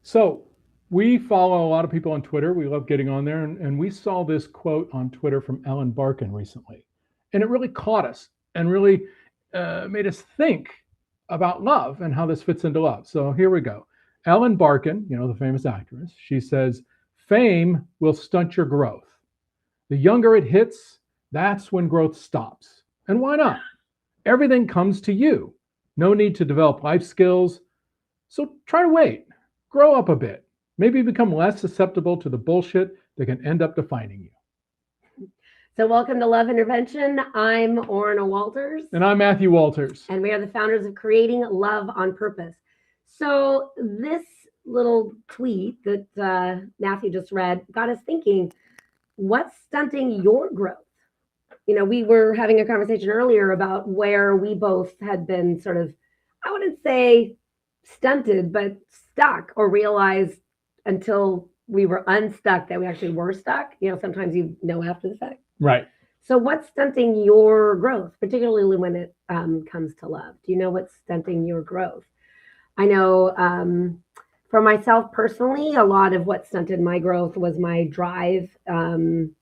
So we follow a lot of people on Twitter. We love getting on there. And we saw this quote on Twitter from Ellen Barkin recently. And it really caught us and really made us think about love and how this fits into love. So here we go. Ellen Barkin, the famous actress, she says, fame will stunt your growth. The younger it hits, that's when growth stops. And why not? Everything comes to you. No need to develop life skills. So try to wait. Grow up a bit. Maybe become less susceptible to the bullshit that can end up defining you. So welcome to Love Intervention. I'm Orna Walters. And I'm Matthew Walters. And we are the founders of Creating Love on Purpose. So this little tweet that Matthew just read got us thinking, what's stunting your growth? We were having a conversation earlier about where we both had been sort of, I wouldn't say stunted, but stuck, or realized until we were unstuck that we actually were stuck. Sometimes after the fact. Right. So what's stunting your growth, particularly when it comes to love? Do you know what's stunting your growth? I know for myself personally, a lot of what stunted my growth was my drive in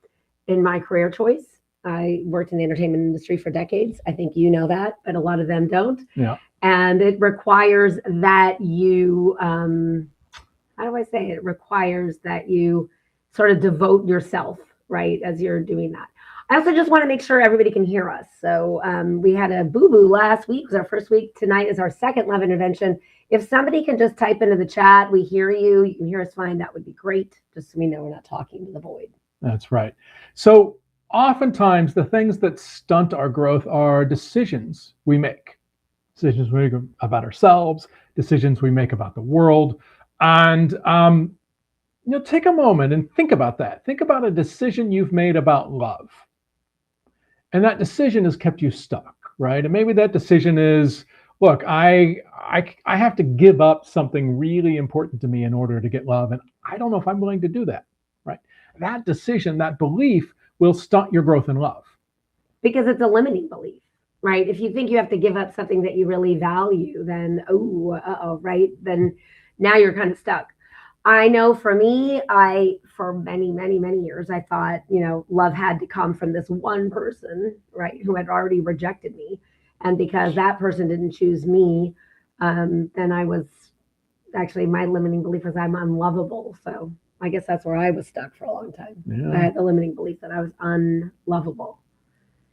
my career choice. I worked in the entertainment industry for decades. I think you know that, but a lot of them don't. Yeah. And it requires that you, how do I say it? It requires that you sort of devote yourself, right, as you're doing that. I also just want to make sure everybody can hear us. So we had a boo-boo last week. It was our first week. Tonight is our second love intervention. If somebody can just type into the chat, we hear you. You can hear us fine. That would be great, just so we know we're not talking to the void. That's right. So oftentimes the things that stunt our growth are decisions we make. Decisions we make about ourselves, decisions we make about the world. And, take a moment and think about that. Think about a decision you've made about love. And that decision has kept you stuck, right? And maybe that decision is, look, I have to give up something really important to me in order to get love. And I don't know if I'm willing to do that, right? That decision, that belief will stunt your growth in love. Because it's a limiting belief. Right? If you think you have to give up something that you really value, then, right? Then now you're kind of stuck. I know for me, for many, many, many years, I thought, love had to come from this one person, right, who had already rejected me. And because that person didn't choose me, then I was actually, my limiting belief was I'm unlovable. So I guess that's where I was stuck for a long time. Yeah. I had the limiting belief that I was unlovable.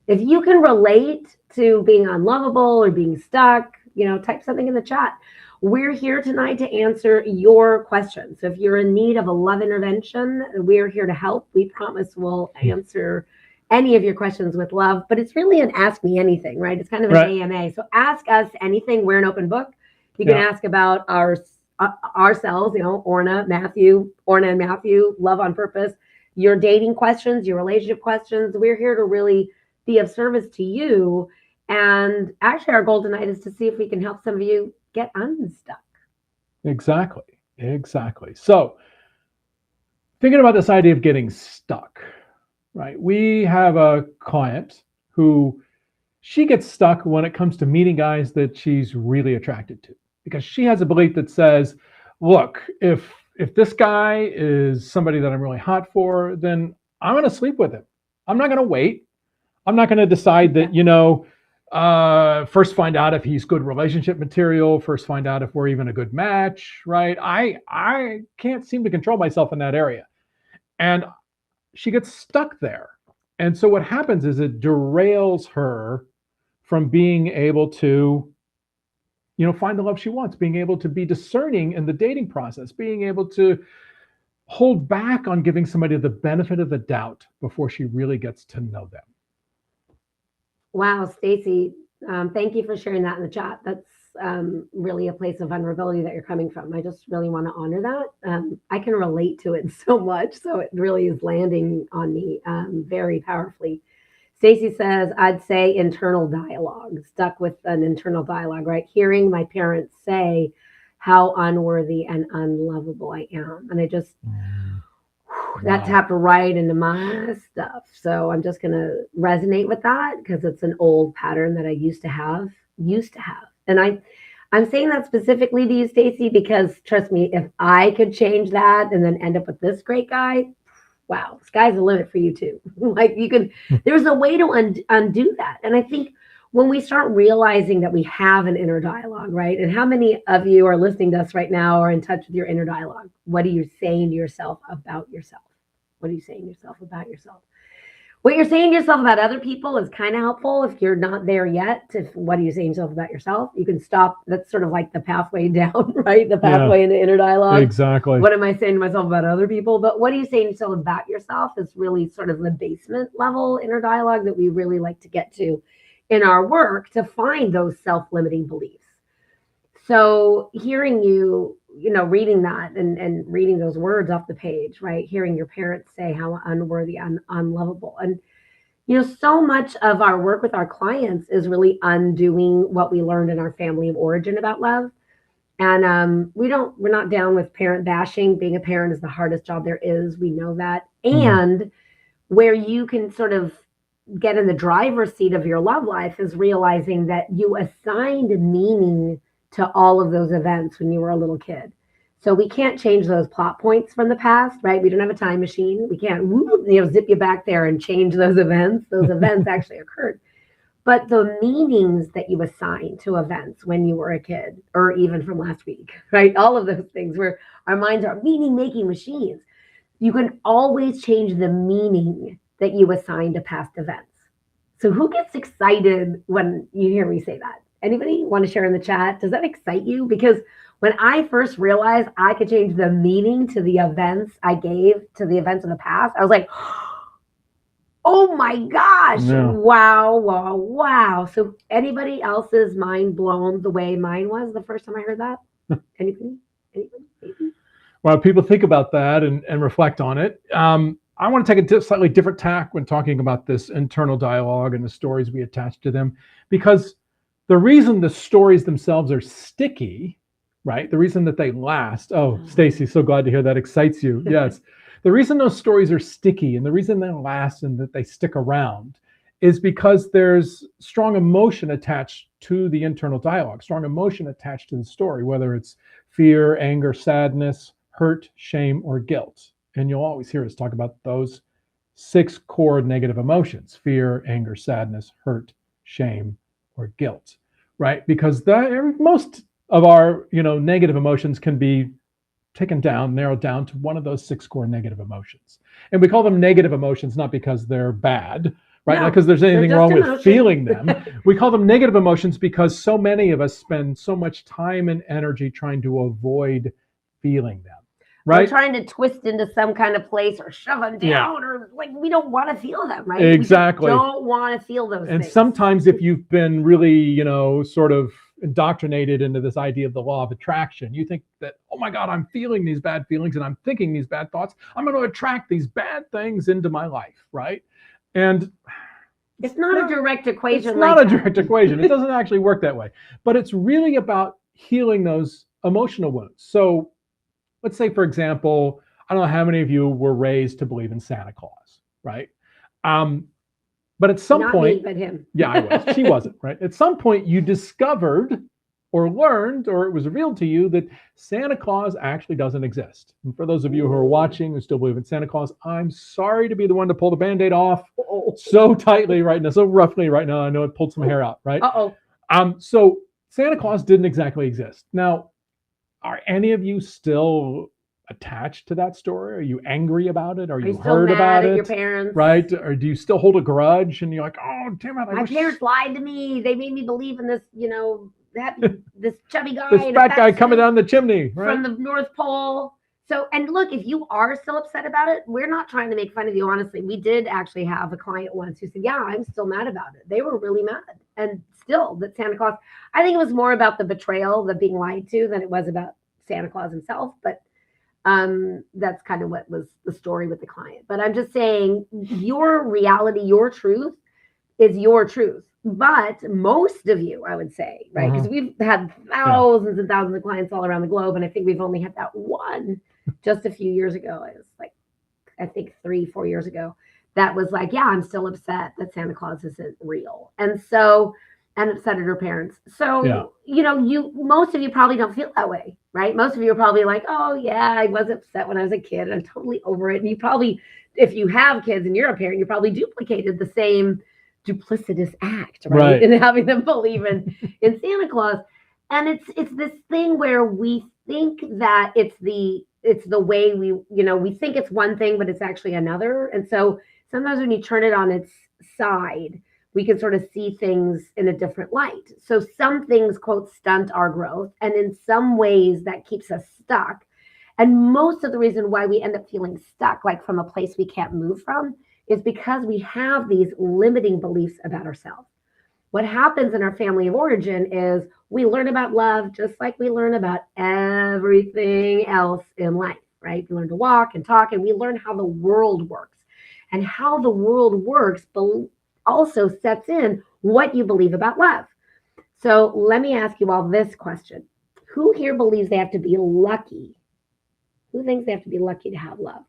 If you can relate to being unlovable or being stuck, type something in the chat. We're here tonight to answer your questions. So if you're in need of a love intervention, we're here to help. We promise we'll answer any of your questions with love, but it's really an ask me anything, right? It's kind of an AMA. So ask us anything. We're an open book. You can ask about ourselves, Orna and Matthew, Love on Purpose, your dating questions, your relationship questions. We're here to really be of service to you. And actually our goal tonight is to see if we can help some of you get unstuck. Exactly. So thinking about this idea of getting stuck, right? We have a client who she gets stuck when it comes to meeting guys that she's really attracted to, because she has a belief that says, look, if this guy is somebody that I'm really hot for, then I'm going to sleep with him. I'm not going to wait. I'm not going to decide that, first find out if he's good relationship material, first find out if we're even a good match, right? I can't seem to control myself in that area. And she gets stuck there. And so what happens is it derails her from being able to, find the love she wants, being able to be discerning in the dating process, being able to hold back on giving somebody the benefit of the doubt before she really gets to know them. Wow, Stacy, thank you for sharing that in the chat. That's really a place of vulnerability that you're coming from. I just really want to honor that. I can relate to it so much, so it really is landing on me very powerfully. Stacy says, I'd say internal dialogue, stuck with an internal dialogue, right? Hearing my parents say how unworthy and unlovable I am. And I just... that tapped right into my stuff. So I'm just going to resonate with that because it's an old pattern that I used to have. And I'm saying that specifically to you, Stacy, because trust me, if I could change that and then end up with this great guy, wow, sky's the limit for you too. Like you can, there's a way to undo that. And I think when we start realizing that we have an inner dialogue, right? And how many of you are listening to us right now are in touch with your inner dialogue? What are you saying to yourself about yourself? What are you saying to yourself about yourself? What you're saying to yourself about other people is kind of helpful if you're not there yet. If what are you saying to yourself about yourself? You can stop. That's sort of like the pathway down, right? The pathway into inner dialogue. Exactly. What am I saying to myself about other people? But what are you saying to yourself about yourself is really sort of the basement level inner dialogue that we really like to get to in our work to find those self-limiting beliefs. So hearing you, reading that and reading those words off the page, right? Hearing your parents say how unworthy, unlovable. And, so much of our work with our clients is really undoing what we learned in our family of origin about love. And we're not down with parent bashing. Being a parent is the hardest job there is. We know that. And where you can sort of get in the driver's seat of your love life is realizing that you assigned meaning to all of those events when you were a little kid. So we can't change those plot points from the past, right? We don't have a time machine. We can't, zip you back there and change those events. Those events actually occurred. But the meanings that you assign to events when you were a kid, or even from last week, right? All of those things where our minds are meaning-making machines. You can always change the meaning that you assign to past events. So who gets excited when you hear me say that? Anybody want to share in the chat? Does that excite you? Because when I first realized I could change the meaning to the events I gave to the events of the past, I was like, oh my gosh, wow. So anybody else's mind blown the way mine was the first time I heard that? Anybody? Well, people think about that and reflect on it. I want to take a slightly different tack when talking about this internal dialogue and the stories we attach to them, because the reason the stories themselves are sticky, right? The reason that they last. Oh, Stacy, so glad to hear that excites you. Yes. The reason those stories are sticky and the reason they last and that they stick around is because there's strong emotion attached to the internal dialogue, strong emotion attached to the story, whether it's fear, anger, sadness, hurt, shame, or guilt. And you'll always hear us talk about those 6 core negative emotions: fear, anger, sadness, hurt, shame, or guilt, right? Because most of our negative emotions can be taken down, narrowed down to one of those 6 core negative emotions. And we call them negative emotions not because they're bad, right? No, not because there's anything wrong with feeling them. We call them negative emotions because so many of us spend so much time and energy trying to avoid feeling them. Right? We're trying to twist into some kind of place or shove them down, or like we don't want to feel them, right? Exactly. We don't want to feel those and things. Sometimes if you've been really, sort of indoctrinated into this idea of the law of attraction, you think that, oh my God, I'm feeling these bad feelings and I'm thinking these bad thoughts. I'm going to attract these bad things into my life, right? And it's not a direct equation. It's not a direct equation. It doesn't actually work that way. But it's really about healing those emotional wounds. So let's say, for example, I don't know how many of you were raised to believe in Santa Claus, right? But at some point, me, but him. Yeah, I was. She wasn't, right? At some point, you discovered or learned, or it was revealed to you that Santa Claus actually doesn't exist. And for those of you who are watching who still believe in Santa Claus, I'm sorry to be the one to pull the Band-Aid off so tightly right now, so roughly right now. I know it pulled some hair out, right? So Santa Claus didn't exactly exist. Now, are any of you still attached to that story? Are you angry about it? Are you hurt about it? Your parents, right? Or do you still hold a grudge and you're like, oh damn it, my parents lied to me. They made me believe in this, this chubby guy, this fat guy coming down the chimney, right? From the North Pole. So, and look, if you are still upset about it, we're not trying to make fun of you. Honestly, we did actually have a client once who said, yeah, I'm still mad about it. They were really mad. And still that Santa Claus, I think it was more about the betrayal, the being lied to, than it was about Santa Claus himself. But that's kind of what was the story with the client. But I'm just saying your reality, your truth is your truth. But most of you, I would say, right? Because we've had thousands and thousands of clients all around the globe. And I think we've only had that one just a few years ago. It was like, I think 3-4 years ago. That was like, yeah, I'm still upset that Santa Claus isn't real. And so and upset at her parents. So, Yeah. most of you probably don't feel that way, right? Most of you are probably like, oh yeah, I was upset when I was a kid. I'm totally over it. And you probably, if you have kids and you're a parent, you probably duplicated the same duplicitous act, right? Right. And having them believe in Santa Claus. And it's this thing where we think that it's the way we think it's one thing, but it's actually another. And so sometimes when you turn it on its side, we can sort of see things in a different light. So some things, quote, stunt our growth. And in some ways that keeps us stuck. And most of the reason why we end up feeling stuck, like from a place we can't move from, is because we have these limiting beliefs about ourselves. What happens in our family of origin is we learn about love just like we learn about everything else in life, right? We learn to walk and talk, and we learn how the world works. And how the world works also sets in what you believe about love. So let me ask you all this question. Who here believes they have to be lucky? Who thinks they have to be lucky to have love?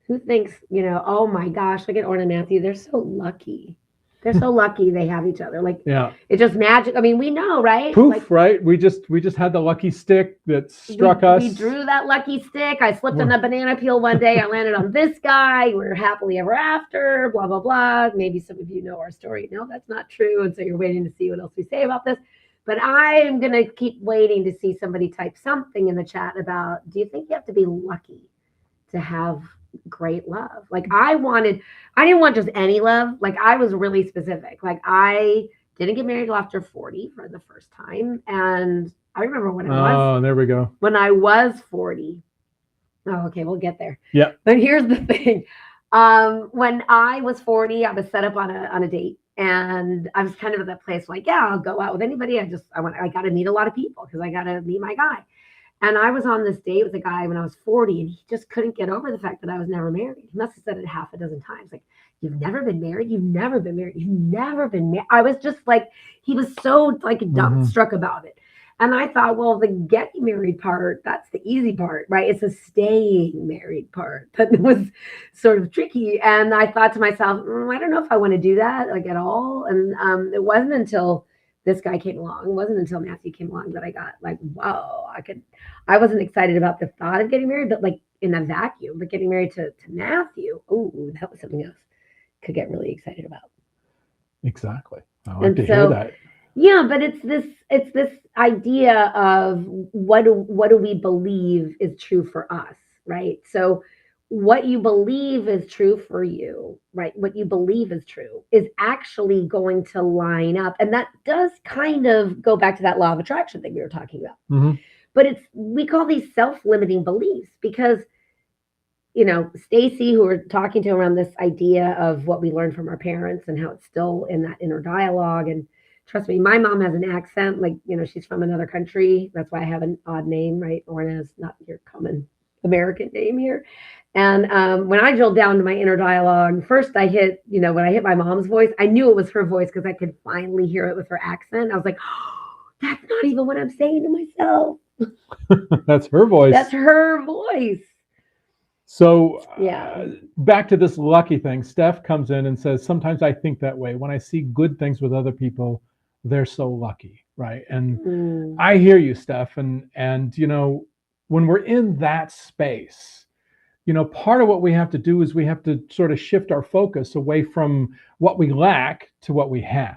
Who thinks, oh my gosh, look at Orna and Matthew. They're so lucky. They're so lucky they have each other. Like, Yeah. it's just magic. I mean, we know, right? Poof, Like, right? We just had the lucky stick that struck us. We drew that lucky stick. I slipped on a banana peel one day. I landed on this guy. We're happily ever after, blah, blah, blah. Maybe some of you know our story. No, that's not true. And so you're waiting to see what else we say about this. But I'm going to keep waiting to see somebody type something in the chat about, do you think you have to be lucky to have great love? Like I didn't want just any love. Like I was really specific. Like I didn't get married till after 40 for the first time. And I remember there we go. When I was 40. Oh, okay, we'll get there. Yeah. But here's the thing. When I was 40, I was set up on a date. And I was kind of at that place like, yeah, I'll go out with anybody. I got to meet a lot of people because I got to meet my guy. And I was on this date with a guy when I was 40, and he just couldn't get over the fact that I was never married. He must have said it half a dozen times. Like, you've never been married? You've never been married? You've never been married? I was just like, he was so like dumbstruck about it. And I thought, well, the getting married part, that's the easy part, right? It's the staying married part that was sort of tricky. And I thought to myself, I don't know if I want to do that like at all. And it wasn't until this guy came along. It wasn't until Matthew came along that I got like, whoa, I wasn't excited about the thought of getting married, but like in a vacuum, but getting married to Matthew, oh, that was something else I could get really excited about. Exactly. I like to hear that. Yeah, but it's this idea of what do we believe is true for us, right? So what you believe is true for you, right? What you believe is true is actually going to line up. And that does kind of go back to that law of attraction thing we were talking about. Mm-hmm. But we call these self-limiting beliefs because, Stacy, who we're talking to around this idea of what we learned from our parents and how it's still in that inner dialogue. And trust me, my mom has an accent, like, she's from another country. That's why I have an odd name, right? Orna is not your common American name here. And when I drilled down to my inner dialogue, first I hit, when I hit my mom's voice, I knew it was her voice because I could finally hear it with her accent. I was like, oh, that's not even what I'm saying to myself. That's her voice. That's her voice. So yeah. Back to this lucky thing, Steph comes in and says, sometimes I think that way. When I see good things with other people, they're so lucky, right? And I hear you, Steph. And when we're in that space, part of what we have to do is we have to sort of shift our focus away from what we lack to what we have,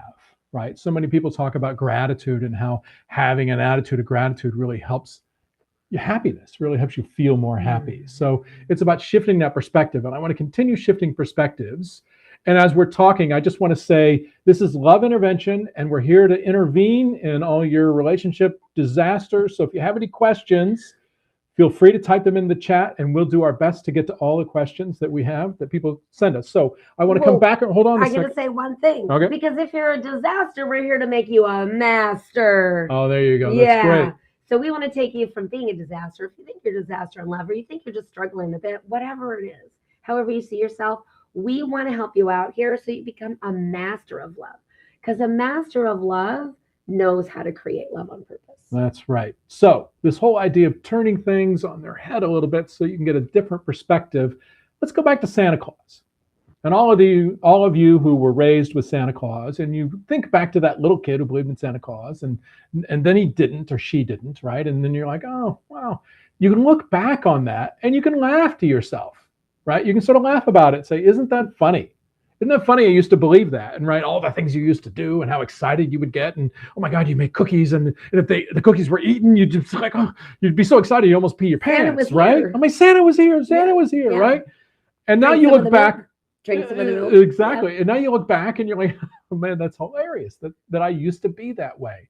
right? So many people talk about gratitude and how having an attitude of gratitude really helps your happiness, really helps you feel more happy. So it's about shifting that perspective. And I want to continue shifting perspectives. And as we're talking, I just want to say this is Love Intervention, and we're here to intervene in all your relationship disasters. So if you have any questions, feel free to type them in the chat, and we'll do our best to get to all the questions that we have that people send us. So I want to come back and hold on a second. I'm going to say one thing. Okay. Because if you're a disaster, we're here to make you a master. Oh, there you go. That's great. So we want to take you from being a disaster. If you think you're a disaster in love, or you think you're just struggling a bit, whatever it is, however you see yourself, we want to help you out here so you become a master of love. Because a master of love knows how to create love on purpose. That's right. So this whole idea of turning things on their head a little bit so you can get a different perspective. Let's go back to Santa Claus. And all of you who were raised with Santa Claus, and you think back to that little kid who believed in Santa Claus, and then he didn't or she didn't, right? And then you're like, oh wow. You can look back on that and you can laugh to yourself, right? You can sort of laugh about it, say, isn't that funny? Isn't that funny? I used to believe that, and right, all the things you used to do, and how excited you would get, and oh my God, you make cookies, and if the cookies were eaten, you'd just like, oh, you'd be so excited you almost pee your pants, right? Here. I mean, Santa was here, Santa was here, right? And now you look back, drink some of the milk. exactly, and now you look back and you're like, oh man, that's hilarious that I used to be that way.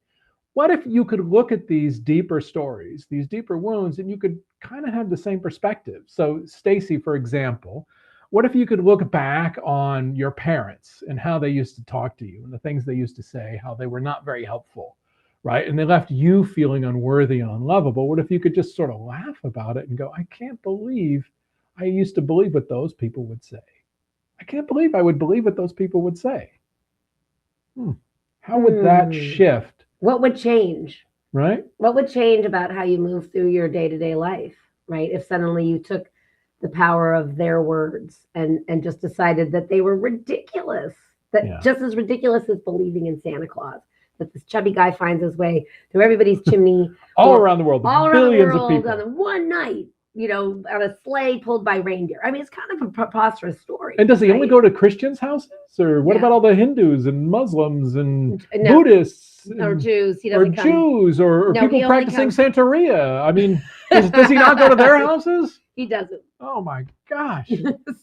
What if you could look at these deeper stories, these deeper wounds, and you could kind of have the same perspective? So, Stacy, for example, what if you could look back on your parents and how they used to talk to you and the things they used to say, how they were not very helpful, right? And they left you feeling unworthy and unlovable. What if you could just sort of laugh about it and go, I can't believe I used to believe what those people would say. I can't believe I would believe what those people would say. How would that shift? What would change? Right? What would change about how you move through your day-to-day life, right? If suddenly you took the power of their words and just decided that they were ridiculous, that just as ridiculous as believing in Santa Claus, that this chubby guy finds his way through everybody's chimney. All around the world. All billions around the world of people. on one night. On a sleigh pulled by reindeer. I mean, it's kind of a preposterous story. And does he only go to Christians' houses? Or what about all the Hindus and Muslims and Buddhists? Or Jews. He doesn't come. Jews or people practicing Santeria. I mean, does he not go to their houses? He doesn't. Oh my gosh.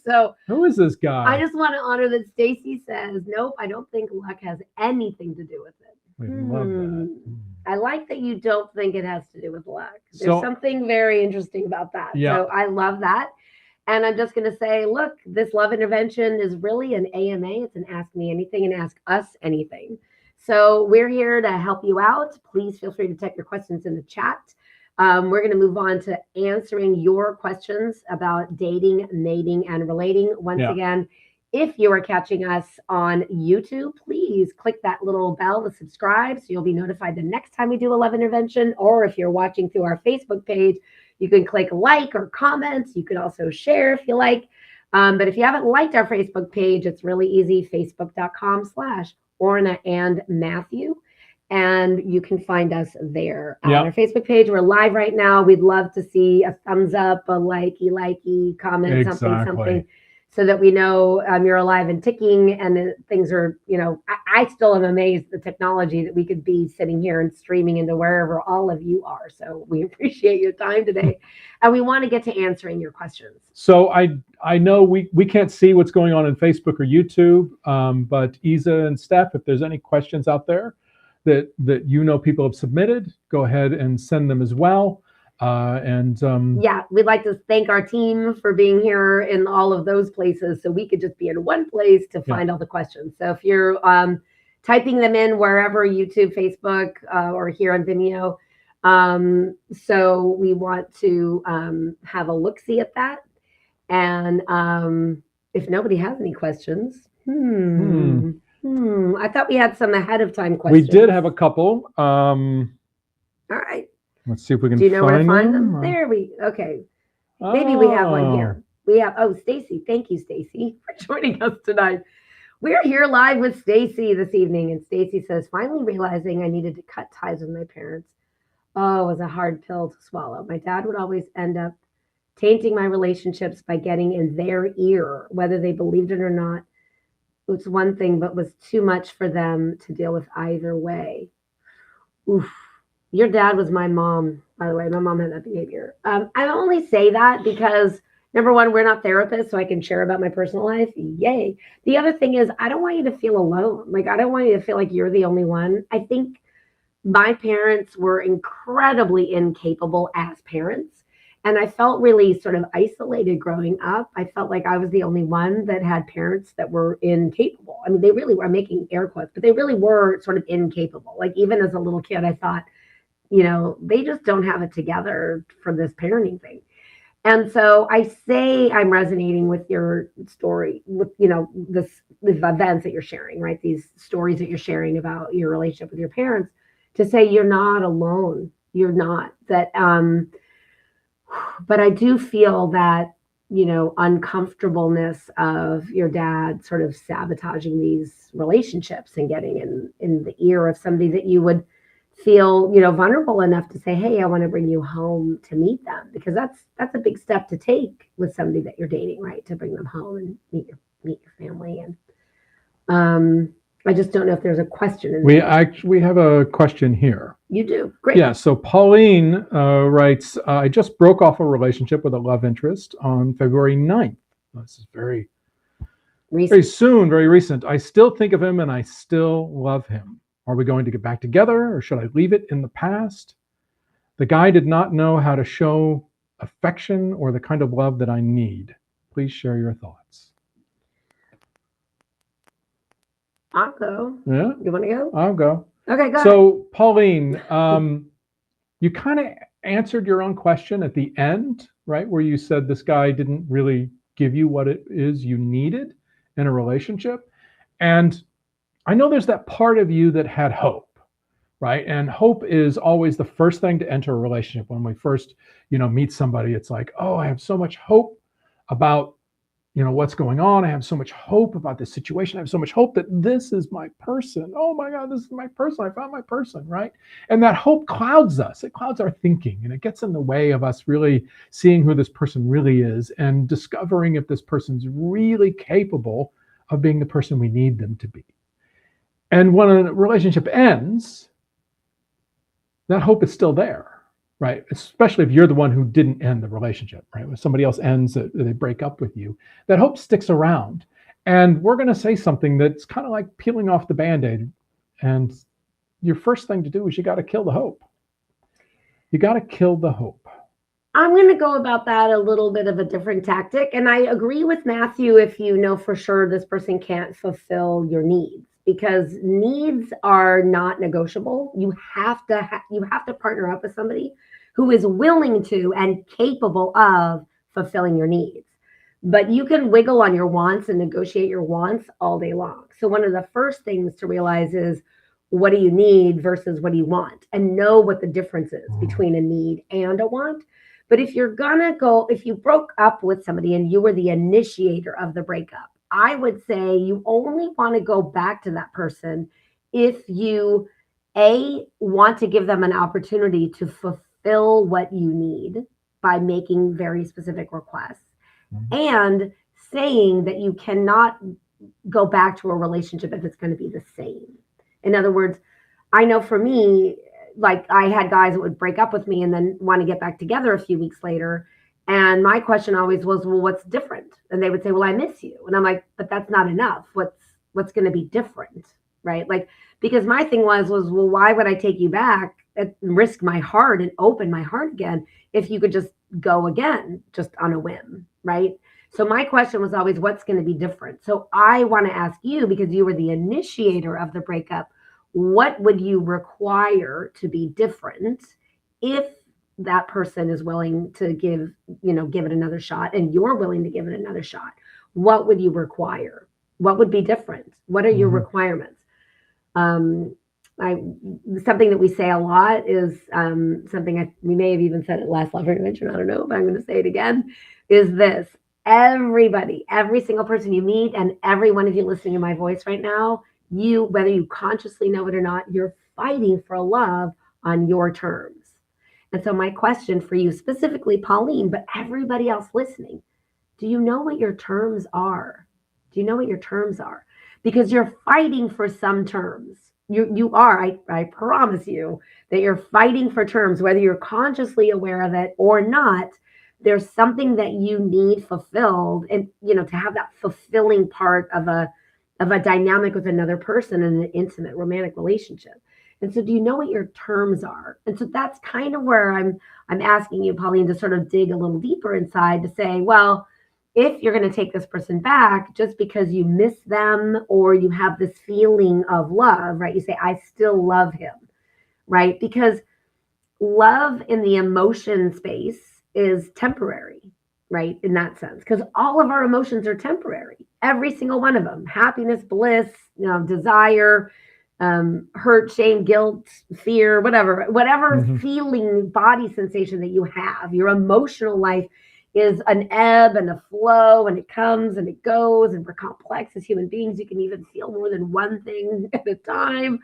So who is this guy? I just want to honor that Stacy says, nope, I don't think luck has anything to do with it. We love that. I like that you don't think it has to do with luck. There's something very interesting about that. Yeah. So I love that. And I'm just going to say, look, this love intervention is really an AMA. It's an Ask Me Anything and Ask Us Anything. So we're here to help you out. Please feel free to type your questions in the chat. We're going to move on to answering your questions about dating, mating, and relating. Once again, if you are catching us on YouTube, please click that little bell to subscribe so you'll be notified the next time we do a love intervention. Or if you're watching through our Facebook page, you can click like or comment. You can also share if you like. But if you haven't liked our Facebook page, it's really easy, facebook.com/Orna and Matthew. And you can find us there on our Facebook page. We're live right now. We'd love to see a thumbs up, a likey, comment, something. So that we know you're alive and ticking and things are, I still am amazed at the technology that we could be sitting here and streaming into wherever all of you are. So we appreciate your time today. And we want to get to answering your questions. So I know we can't see what's going on in Facebook or YouTube, but Isa and Steph, if there's any questions out there that people have submitted, go ahead and send them as well. We'd like to thank our team for being here in all of those places so we could just be in one place to find all the questions. So if you're typing them in wherever, YouTube, Facebook, or here on Vimeo, so we want to have a look-see at that. And if nobody has any questions, I thought we had some ahead of time questions. We did have a couple. All right. Let's see if we can. Do you know where to find them? Or... There okay. Maybe we have one here. We have. Oh, Stacy. Thank you, Stacy, for joining us tonight. We're here live with Stacy this evening, and Stacy says, "Finally realizing I needed to cut ties with my parents. Oh, it was a hard pill to swallow. My dad would always end up tainting my relationships by getting in their ear, whether they believed it or not. It's one thing, but was too much for them to deal with either way." Oof. Your dad was my mom, by the way. My mom had that behavior. I only say that because, number one, we're not therapists, so I can share about my personal life. Yay. The other thing is, I don't want you to feel alone. Like, I don't want you to feel like you're the only one. I think my parents were incredibly incapable as parents, and I felt really sort of isolated growing up. I felt like I was the only one that had parents that were incapable. I mean, they really were, I'm making air quotes, but they really were sort of incapable. Like, even as a little kid, I thought, they just don't have it together for this parenting thing. And so I say I'm resonating with your story, with, the events that you're sharing, right? These stories that you're sharing about your relationship with your parents, to say you're not alone. You're not. That, but I do feel that uncomfortableness of your dad sort of sabotaging these relationships and getting in the ear of somebody that you would feel, vulnerable enough to say, hey, I want to bring you home to meet them, because that's a big step to take with somebody that you're dating, right? To bring them home and meet your family. And I just don't know if there's a question in there. We have a question here. You do. Great. Yeah. So Pauline writes, I just broke off a relationship with a love interest on February 9th. This is very soon, very recent. I still think of him and I still love him. Are we going to get back together, or should I leave it in the past? The guy did not know how to show affection or the kind of love that I need. Please share your thoughts. I'll go. Yeah. You want to go? I'll go. Okay, go So, Pauline, you kind of answered your own question at the end, right? Where you said this guy didn't really give you what it is you needed in a relationship. And I know there's that part of you that had hope, right? And hope is always the first thing to enter a relationship. When we first, meet somebody, it's like, oh, I have so much hope about, what's going on. I have so much hope about this situation. I have so much hope that this is my person. Oh my God, this is my person. I found my person, right? And that hope clouds us. It clouds our thinking, and it gets in the way of us really seeing who this person really is and discovering if this person's really capable of being the person we need them to be. And when a relationship ends, that hope is still there, right? Especially if you're the one who didn't end the relationship, right? When somebody else ends, they break up with you, that hope sticks around. And we're going to say something that's kind of like peeling off the Band-Aid. And your first thing to do is you got to kill the hope. You got to kill the hope. I'm going to go about that a little bit of a different tactic. And I agree with Matthew if you know for sure this person can't fulfill your needs, because needs are not negotiable. You have to partner up with somebody who is willing to and capable of fulfilling your needs. But you can wiggle on your wants and negotiate your wants all day long. So one of the first things to realize is, what do you need versus what do you want? And know what the difference is between a need and a want. But if you broke up with somebody and you were the initiator of the breakup, I would say you only want to go back to that person if you, want to give them an opportunity to fulfill what you need by making very specific requests, and saying that you cannot go back to a relationship if it's going to be the same. In other words, I know for me, like I had guys that would break up with me and then want to get back together a few weeks later. And my question always was, well, what's different? And they would say, well, I miss you. And I'm like, but that's not enough. What's going to be different? Right? Like, because my thing was, well, why would I take you back and risk my heart and open my heart again if you could just go again, just on a whim? Right? So my question was always, what's going to be different? So I want to ask you, because you were the initiator of the breakup, what would you require to be different if that person is willing to give it another shot and you're willing to give it another shot? What would you require? What would be different? What are your requirements? Something that we say a lot is something we may have even said at last Love Intervention. I don't know, but I'm going to say it again, is this. Everybody, every single person you meet, and every one of you listening to my voice right now, whether you consciously know it or not, you're fighting for love on your terms. And so my question for you specifically, Pauline, but everybody else listening, do you know what your terms are? Do you know what your terms are? Because you're fighting for some terms. You are, I promise you that you're fighting for terms, whether you're consciously aware of it or not. There's something that you need fulfilled, and to have that fulfilling part of a dynamic with another person in an intimate romantic relationship. And so do you know what your terms are? And so that's kind of where I'm asking you, Pauline, to sort of dig a little deeper inside to say, well, if you're going to take this person back just because you miss them or you have this feeling of love, right? You say, I still love him, right? Because love in the emotion space is temporary, right? In that sense, because all of our emotions are temporary, every single one of them: happiness, bliss, desire, hurt, shame, guilt, fear, whatever feeling, body sensation that you have. Your emotional life is an ebb and a flow, and it comes and it goes, and we're complex as human beings. You can even feel more than one thing at a time.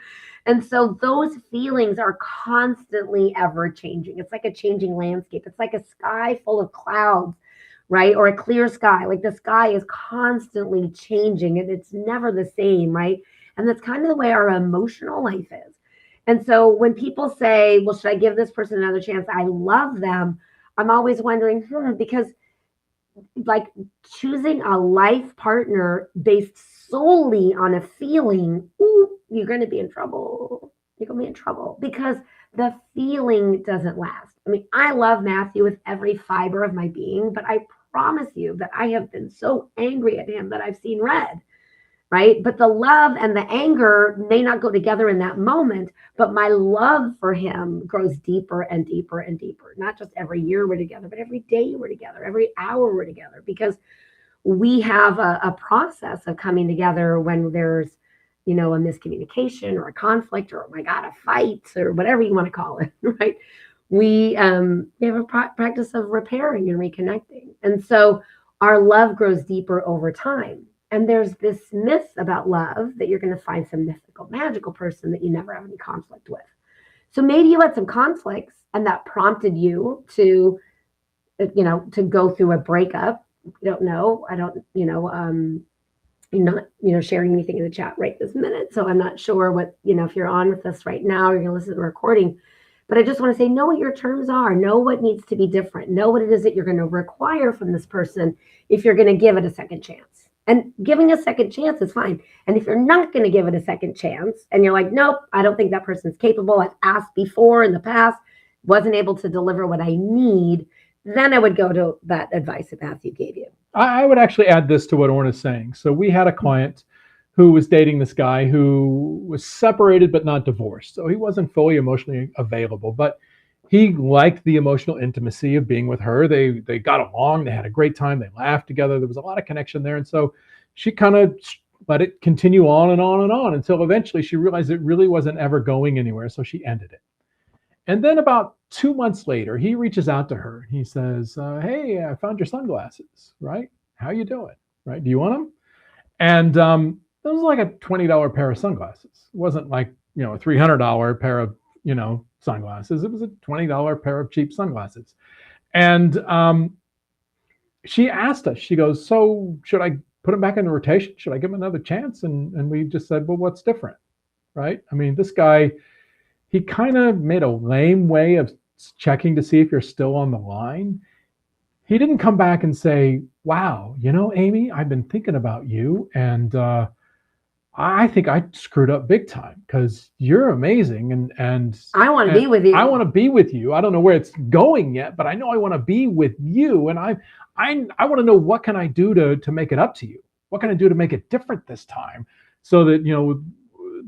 And so those feelings are constantly ever changing. It's like a changing landscape. It's like a sky full of clouds, right? Or a clear sky. Like the sky is constantly changing and it's never the same, right? And that's kind of the way our emotional life is. And so when people say, well, should I give this person another chance? I love them. I'm always wondering, because like choosing a life partner based solely on a feeling, you're going to be in trouble. You're going to be in trouble because the feeling doesn't last. I mean, I love Matthew with every fiber of my being, but I promise you that I have been so angry at him that I've seen red. Right. But the love and the anger may not go together in that moment, but my love for him grows deeper and deeper and deeper. Not just every year we're together, but every day we're together, every hour we're together, because we have a process of coming together when there's, a miscommunication or a conflict or, oh my God, a fight or whatever you want to call it. Right. We have a practice of repairing and reconnecting. And so our love grows deeper over time. And there's this myth about love that you're going to find some mythical, magical person that you never have any conflict with. So maybe you had some conflicts and that prompted you to go through a breakup. I don't know. You're not, sharing anything in the chat right this minute. So I'm not sure what, if you're on with us right now, you're going to listen to the recording. But I just want to say, know what your terms are. Know what needs to be different. Know what it is that you're going to require from this person if you're going to give it a second chance. And giving a second chance is fine. And if you're not going to give it a second chance and you're like, nope, I don't think that person's capable. I've asked before in the past, wasn't able to deliver what I need, then I would go to that advice that Matthew gave you. I would actually add this to what Orna's saying. So we had a client who was dating this guy who was separated but not divorced. So he wasn't fully emotionally available, but he liked the emotional intimacy of being with her. They got along. They had a great time. They laughed together. There was a lot of connection there. And so she kind of let it continue on and on and on until eventually she realized it really wasn't ever going anywhere. So she ended it. And then about 2 months later, he reaches out to her. He says, hey, I found your sunglasses, right? How you doing? Right? Do you want them? And it was like a $20 pair of sunglasses. It wasn't like, a $300 pair of, sunglasses. It was a $20 pair of cheap sunglasses. And she asked us, she goes, so should I put them back in the rotation? Should I give them another chance? And we just said, well, what's different? Right? I mean, this guy, he kind of made a lame way of checking to see if you're still on the line. He didn't come back and say, wow, Amy, I've been thinking about you. And I think I screwed up big time because you're amazing. And I want to be with you. I want to be with you. I don't know where it's going yet, but I know I want to be with you. And I want to know, what can I do to make it up to you? What can I do to make it different this time so that,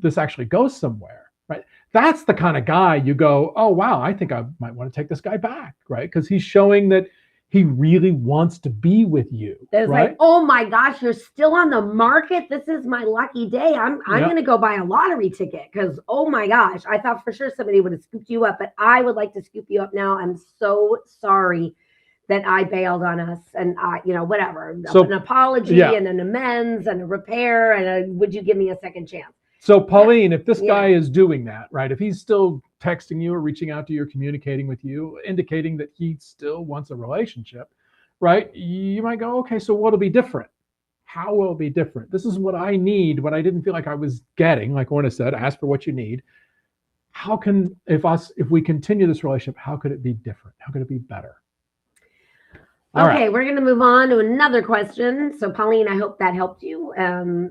this actually goes somewhere, right? That's the kind of guy you go, oh, wow, I think I might want to take this guy back, right? Because he's showing that he really wants to be with you. It's right? like, oh my gosh, you're still on the market. This is my lucky day. I'm going to go buy a lottery ticket because, oh my gosh, I thought for sure somebody would have scooped you up, but I would like to scoop you up now. I'm so sorry that I bailed on us and whatever. So, an apology and an amends and a repair and would you give me a second chance? So Pauline, if this guy is doing that, right, if he's still texting you or reaching out to you or communicating with you, indicating that he still wants a relationship, right, you might go, okay, so what'll be different? How will it be different? This is what I need, what I didn't feel like I was getting, like Orna said, ask for what you need. How can, if we continue this relationship, how could it be different? How could it be better? Okay, we're going to move on to another question. So, Pauline, I hope that helped you.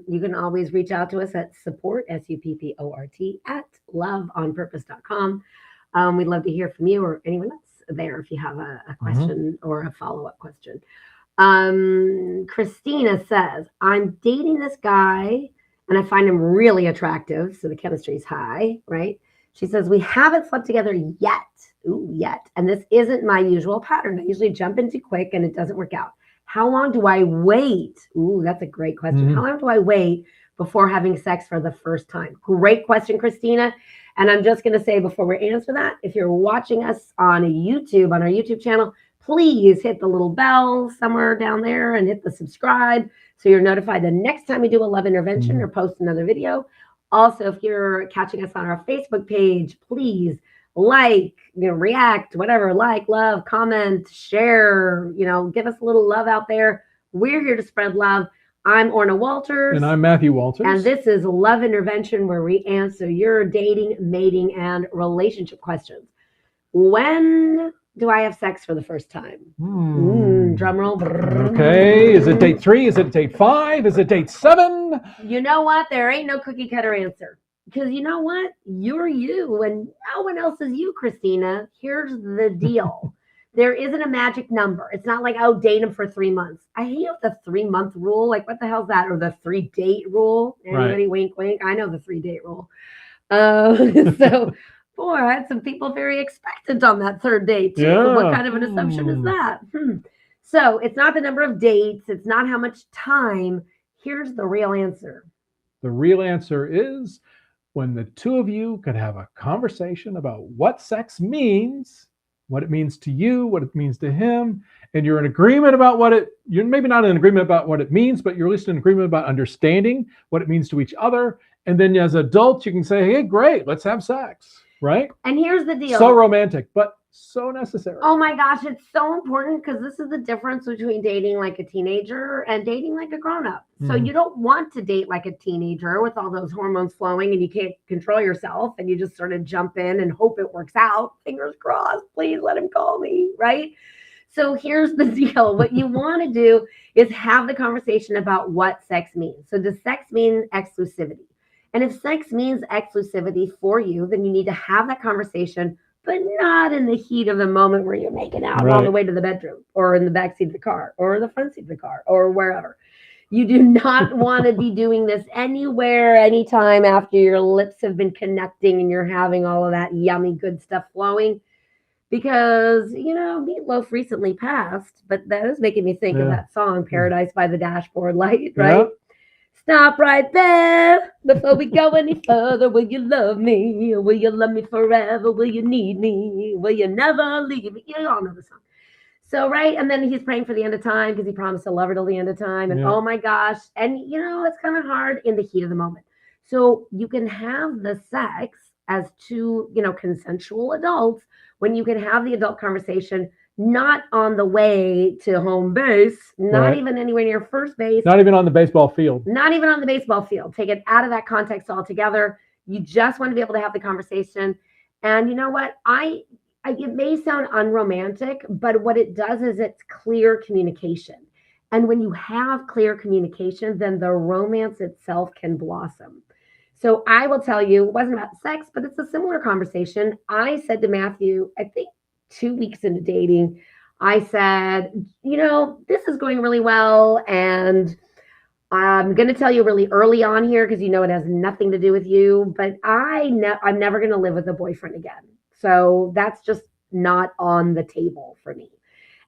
You can always reach out to us at support, SUPPORT, at loveonpurpose.com. We'd love to hear from you or anyone else there if you have a question or a follow-up question. Christina says, I'm dating this guy and I find him really attractive. So the chemistry is high, right? She says, we haven't slept together yet. And this isn't my usual pattern. I usually jump in too quick and it doesn't work out. How long do I wait? That's a great question. How long do I wait before having sex for the first time? Great question, Christina. And I'm just going to say before we answer that, if you're watching us on YouTube, on our YouTube channel, please hit the little bell somewhere down there and hit the subscribe so you're notified the next time we do a love intervention or post another video. Also, if you're catching us on our Facebook page, please like, react, whatever, like, love, comment, share, give us a little love out there. We're here to spread love. I'm Orna Walters. And I'm Matthew Walters. And this is Love Intervention, where we answer your dating, mating, and relationship questions. When do I have sex for the first time? Drum roll. Okay. Is it date 3? Is it date 5? Is it date 7? You know what? There ain't no cookie cutter answer. Because you know what? You're you, and no one else is you, Christina. Here's the deal. There isn't a magic number. It's not like, oh, date him for 3 months. I hate the 3-month rule. Like, what the hell's that? Or the 3-date rule? Anybody wink, wink? I know the 3-date rule. So, boy, I had some people very expectant on that 3rd date, too. Yeah. What kind of an assumption is that? So, it's not the number of dates. It's not how much time. Here's the real answer. The real answer is when the two of you could have a conversation about what sex means, what it means to you, what it means to him, and you're in agreement about you're maybe not in agreement about what it means, but you're at least in agreement about understanding what it means to each other. And then as adults, you can say, hey, great, let's have sex, right? And here's the deal. So romantic, but so necessary. Oh my gosh, it's so important, because this is the difference between dating like a teenager and dating like a grown-up. So you don't want to date like a teenager with all those hormones flowing and you can't control yourself and you just sort of jump in and hope it works out. Fingers crossed, please let him call me, right? So here's the deal. What you want to do is have the conversation about what sex means. So does sex mean exclusivity? And if sex means exclusivity for you, then you need to have that conversation, but not in the heat of the moment where you're making out all the way to the bedroom or in the backseat of the car or the front seat of the car or wherever. You do not want to be doing this anywhere, anytime after your lips have been connecting and you're having all of that yummy good stuff flowing. Because, Meatloaf recently passed, but that is making me think of that song, Paradise by the Dashboard Light, right? Yeah. Stop right there before we go any further. Will you love me? Will you love me forever? Will you need me? Will you never leave me? You all know the song. So, right. And then he's praying for the end of time because he promised to love her till the end of time. And oh my gosh. And, it's kind of hard in the heat of the moment. So you can have the sex as two, consensual adults when you can have the adult conversation, not on the way to home base, not even anywhere near first base. Not even on the baseball field. Not even on the baseball field. Take it out of that context altogether. You just want to be able to have the conversation. And you know what? It may sound unromantic, but what it does is it's clear communication. And when you have clear communication, then the romance itself can blossom. So I will tell you, it wasn't about sex, but it's a similar conversation. I said to Matthew, I think 2 weeks into dating, I said, this is going really well. And I'm going to tell you really early on here, because it has nothing to do with you, but I'm never going to live with a boyfriend again. So that's just not on the table for me.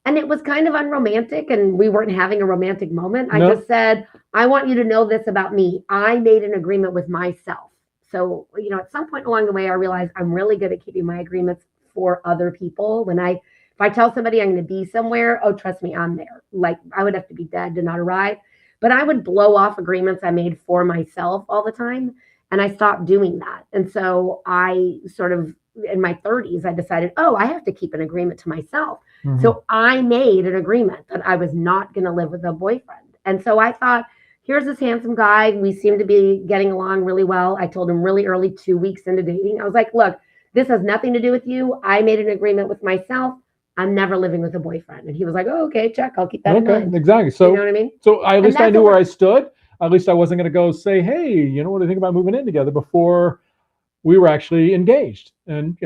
And it was kind of unromantic, and we weren't having a romantic moment. I just said, I want you to know this about me. I made an agreement with myself. So, at some point along the way, I realized I'm really good at keeping my agreements for other people. If I tell somebody I'm going to be somewhere, oh, trust me, I'm there. Like, I would have to be dead to not arrive. But I would blow off agreements I made for myself all the time. And I stopped doing that. And so I sort of, in my 30s, I decided, I have to keep an agreement to myself. So I made an agreement that I was not going to live with a boyfriend. And so I thought, here's this handsome guy. We seem to be getting along really well. I told him really early, 2 weeks into dating. I was like, look, this has nothing to do with you. I made an agreement with myself. I'm never living with a boyfriend. And he was like, oh, okay, check. I'll keep that in mind. Exactly. So, you know what I mean? So at least I knew where I stood. At least I wasn't going to go say, hey, what do you think about moving in together before we were actually engaged? And,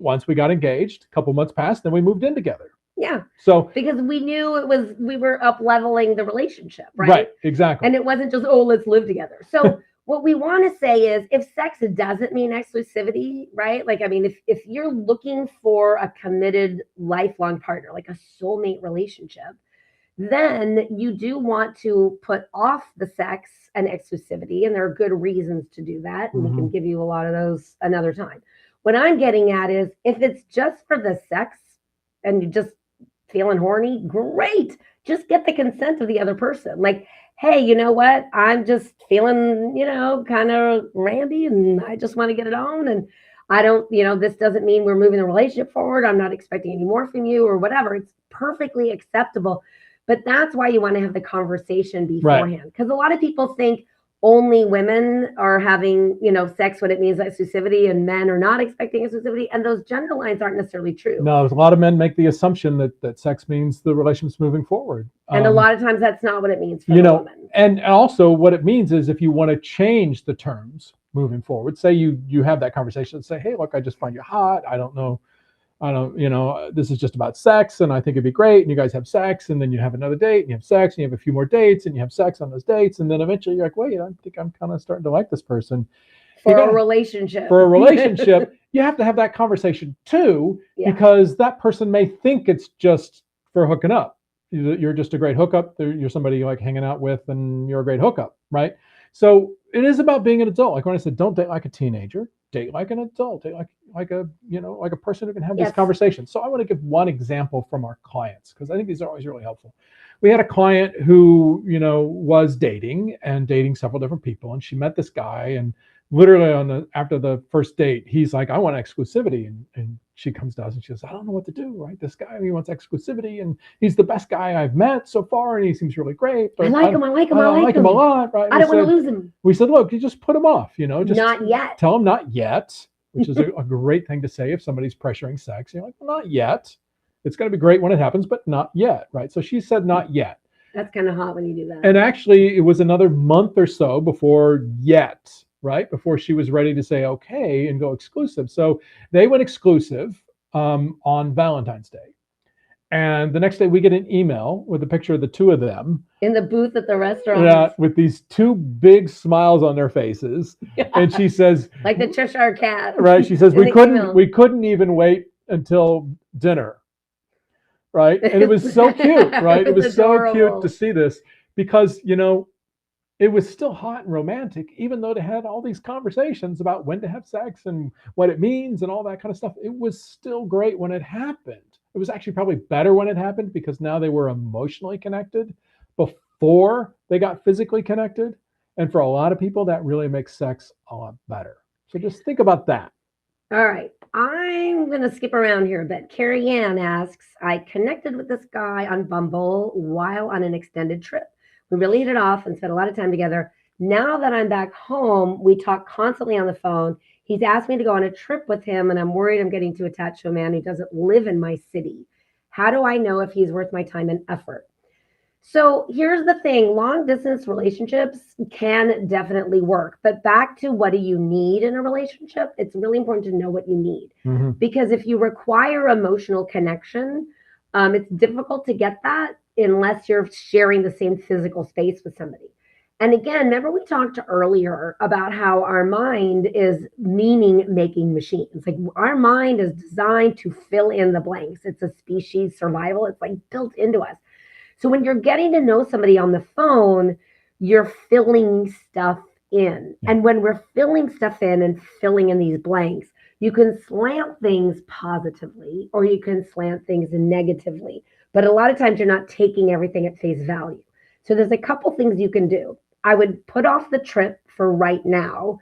once we got engaged, a couple months passed, then we moved in together. Yeah. So because we knew we were up leveling the relationship, right? Right, exactly. And it wasn't just, let's live together. So what we want to say is, if sex doesn't mean exclusivity, right? Like, if you're looking for a committed lifelong partner, like a soulmate relationship, then you do want to put off the sex and exclusivity. And there are good reasons to do that. And we can give you a lot of those another time. What I'm getting at is, if it's just for the sex and you just feeling horny, great. Just get the consent of the other person. Like, hey, you know what? I'm just feeling, kind of randy and I just want to get it on. And I don't, this doesn't mean we're moving the relationship forward. I'm not expecting any more from you or whatever. It's perfectly acceptable. But that's why you want to have the conversation beforehand. Because a lot of people think only women are having, sex when it means exclusivity and men are not expecting exclusivity. And those gender lines aren't necessarily true. No, a lot of men make the assumption that sex means the relationship's moving forward. And a lot of times that's not what it means for the woman. And also what it means is if you want to change the terms moving forward, say you have that conversation and say, hey, look, I just find you hot. I don't, this is just about sex and I think it'd be great. And you guys have sex and then you have another date and you have sex and you have a few more dates and you have sex on those dates. And then eventually you're like, wait, I think I'm kind of starting to like this person. For a relationship, you have to have that conversation too, because that person may think it's just for hooking up. You're just a great hookup. You're somebody you like hanging out with and you're a great hookup, right? So it is about being an adult. Like when I said, don't date like a teenager, date like an adult, date like a person who can have these conversations. So I want to give one example from our clients, because I think these are always really helpful. We had a client who, was dating several different people, and she met this guy, and literally after the first date, he's like, I want exclusivity. And she comes to us and she says, I don't know what to do, right? This guy, he wants exclusivity and he's the best guy I've met so far. And he seems really great. But I like him a lot, right? I don't want to lose him. We said, look, you just put him off, just not yet. Tell him not yet, which is a great thing to say if somebody's pressuring sex. You're like, well, not yet. It's going to be great when it happens, but not yet, right? So she said, not yet. That's kind of hot when you do that. And actually, it was another month or so before yet, right? Before she was ready to say okay and go exclusive. So they went exclusive on Valentine's Day. And the next day we get an email with a picture of the two of them in the booth at the restaurant. Yeah, with these two big smiles on their faces. Yeah. And she says, like the Cheshire Cat. Right. She says, we couldn't even wait until dinner. Right. And it was so cute, right? It was so cute to see this because, it was still hot and romantic, even though they had all these conversations about when to have sex and what it means and all that kind of stuff. It was still great when it happened. It was actually probably better when it happened because now they were emotionally connected before they got physically connected. And for a lot of people, that really makes sex a lot better. So just think about that. All right. I'm going to skip around here a bit. Carrie Ann asks, I connected with this guy on Bumble while on an extended trip. We really hit it off and spent a lot of time together. Now that I'm back home, we talk constantly on the phone. He's asked me to go on a trip with him, and I'm worried I'm getting too attached to a man who doesn't live in my city. How do I know if he's worth my time and effort? So here's the thing. Long distance relationships can definitely work. But back to what do you need in a relationship? It's really important to know what you need. Mm-hmm. Because if you require emotional connection, it's difficult to get that unless you're sharing the same physical space with somebody. And again, remember we talked earlier about how our mind is meaning-making machines. Like our mind is designed to fill in the blanks. It's a species survival. It's like built into us. So when you're getting to know somebody on the phone, you're filling stuff in. Yeah. And when we're filling stuff in and filling in these blanks, you can slant things positively or you can slant things negatively. But a lot of times you're not taking everything at face value. So there's a couple things you can do. I would put off the trip for right now,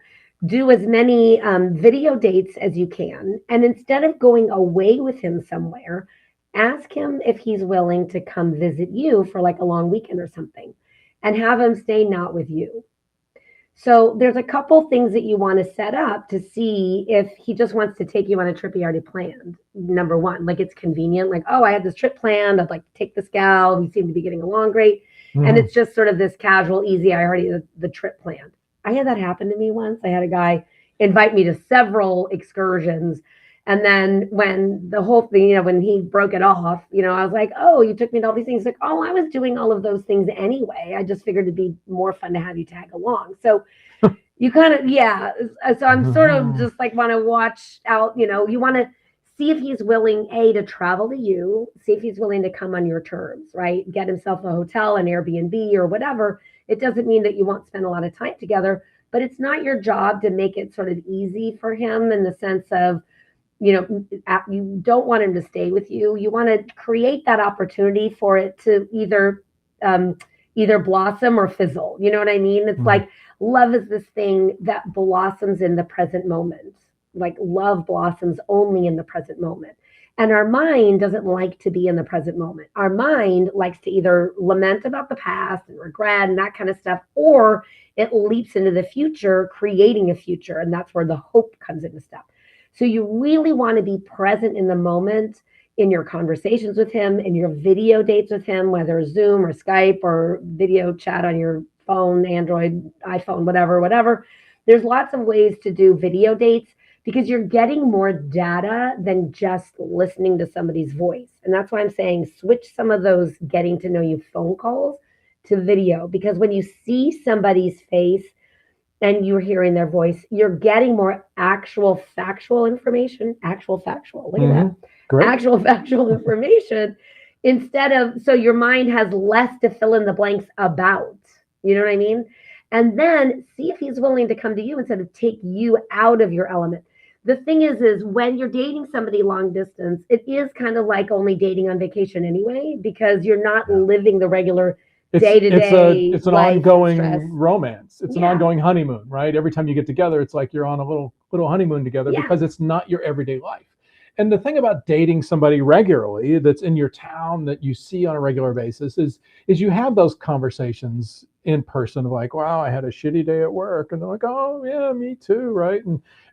do as many video dates as you can. And instead of going away with him somewhere, ask him if he's willing to come visit you for like a long weekend or something and have him stay not with you. So there's a couple things that you want to set up to see if he just wants to take you on a trip he already planned. Number one, like it's convenient. Like, oh, I had this trip planned. I'd like to take this gal. We seem to be getting along great. Mm-hmm. And it's just sort of this casual, easy, I already had the trip planned. I had that happen to me once. I had a guy invite me to several excursions. And then when the whole thing, when he broke it off, I was like, oh, you took me to all these things. Like, oh, I was doing all of those things anyway. I just figured it'd be more fun to have you tag along. So you kind of, yeah. So I'm sort of just like want to watch out, you want to see if he's willing, to travel to you, see if he's willing to come on your terms, right? Get himself a hotel, an Airbnb or whatever. It doesn't mean that you won't spend a lot of time together, but it's not your job to make it sort of easy for him in the sense of, you don't want him to stay with you. You want to create that opportunity for it to um, either blossom or fizzle. You know what I mean? It's like love is this thing that blossoms in the present moment. Like love blossoms only in the present moment. And our mind doesn't like to be in the present moment. Our mind likes to either lament about the past and regret and that kind of stuff, or it leaps into the future, creating a future. And that's where the hope comes into stuff. So you really want to be present in the moment in your conversations with him, in your video dates with him, whether Zoom or Skype or video chat on your phone, Android, iPhone, whatever. There's lots of ways to do video dates because you're getting more data than just listening to somebody's voice. And that's why I'm saying switch some of those getting to know you phone calls to video, because when you see somebody's face and you're hearing their voice, you're getting more actual factual information. Actual factual, look at that. Great. Actual factual information instead of, so your mind has less to fill in the blanks about. You know what I mean? And then see if he's willing to come to you instead of take you out of your element. The thing is when you're dating somebody long distance, it is kind of like only dating on vacation anyway, because you're not living the regular day-to-day. It's an ongoing romance. It's an ongoing honeymoon, right? Every time you get together, it's like you're on a little honeymoon together because it's not your everyday life. And the thing about dating somebody regularly that's in your town that you see on a regular basis is you have those conversations in person of like, wow, I had a shitty day at work. And they're like, oh yeah, me too, right?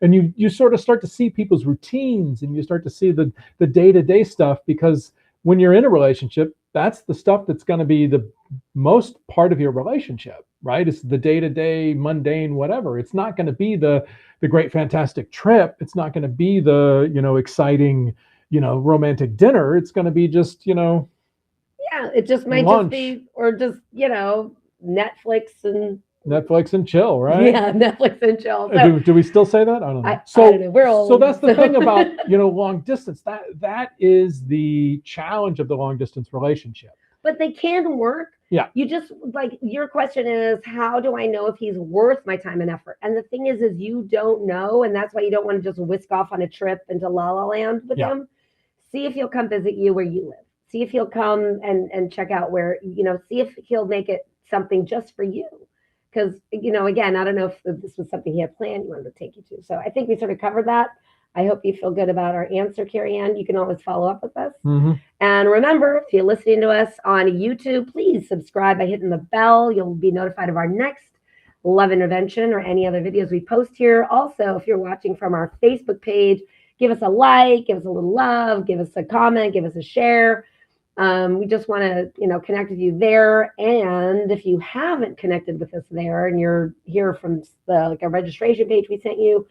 And you sort of start to see people's routines and you start to see the day-to-day stuff, because when you're in a relationship, that's the stuff that's going to be the most part of your relationship, right? It's the day-to-day, mundane, whatever. It's not going to be the great, fantastic trip. It's not going to be the, exciting, romantic dinner. It's going to be just, yeah, it just might lunch. Just be, or just, Netflix and chill, right? Yeah, Netflix and chill. So, do we still say that? I don't know. I don't know. We're old. So that's the thing about, long distance. That is the challenge of the long distance relationship. But they can work. Yeah. You just, like, your question is, how do I know if he's worth my time and effort? And the thing is you don't know. And that's why you don't want to just whisk off on a trip into La La Land with him. See if he'll come visit you where you live. See if he'll come and check out where, see if he'll make it something just for you. Because, again, I don't know if this was something he had planned, he wanted to take you to. So I think we sort of covered that. I hope you feel good about our answer, Carrie Ann. You can always follow up with us. And remember, if you're listening to us on YouTube, please subscribe by hitting the bell. You'll be notified of our next love intervention or any other videos we post here. Also, if you're watching from our Facebook page, give us a like, give us a little love, give us a comment, give us a share. We just want to, connect with you there. And if you haven't connected with us there and you're here from a registration page we sent you,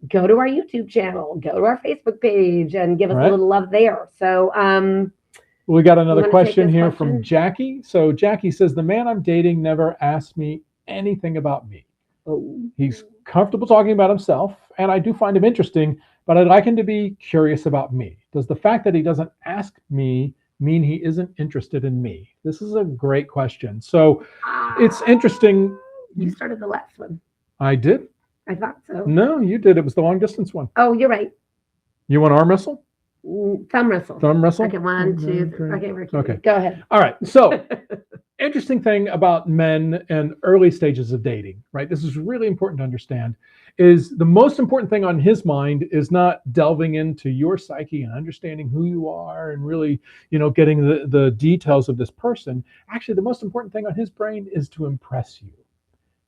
go to our YouTube channel, go to our Facebook page and give us a little love there. So, we got another question here from Jackie. So Jackie says, the man I'm dating never asked me anything about me. He's comfortable talking about himself, and I do find him interesting, but I'd like him to be curious about me. Does the fact that he doesn't ask me mean he isn't interested in me? This is a great question. So it's interesting. You started the last one. I did? I thought so. No, you did. It was the long distance one. Oh, you're right. You want arm wrestle? Thumb wrestle. Thumb wrestle? Okay, 1, 2, 3. Okay, we're keeping it. Go ahead. All right. So interesting thing about men and early stages of dating, right? This is really important to understand, is the most important thing on his mind is not delving into your psyche and understanding who you are and really, getting the details of this person. Actually, the most important thing on his brain is to impress you.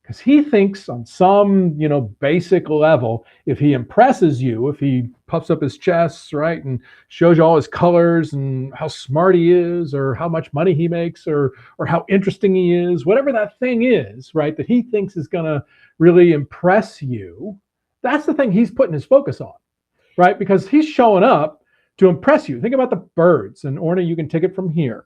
Because he thinks on some, basic level, if he impresses you, if he puffs up his chest, right, and shows you all his colors and how smart he is or how much money he makes or how interesting he is, whatever that thing is, right, that he thinks is going to really impress you, that's the thing he's putting his focus on, right? Because he's showing up to impress you. Think about the birds. And Orna, you can take it from here.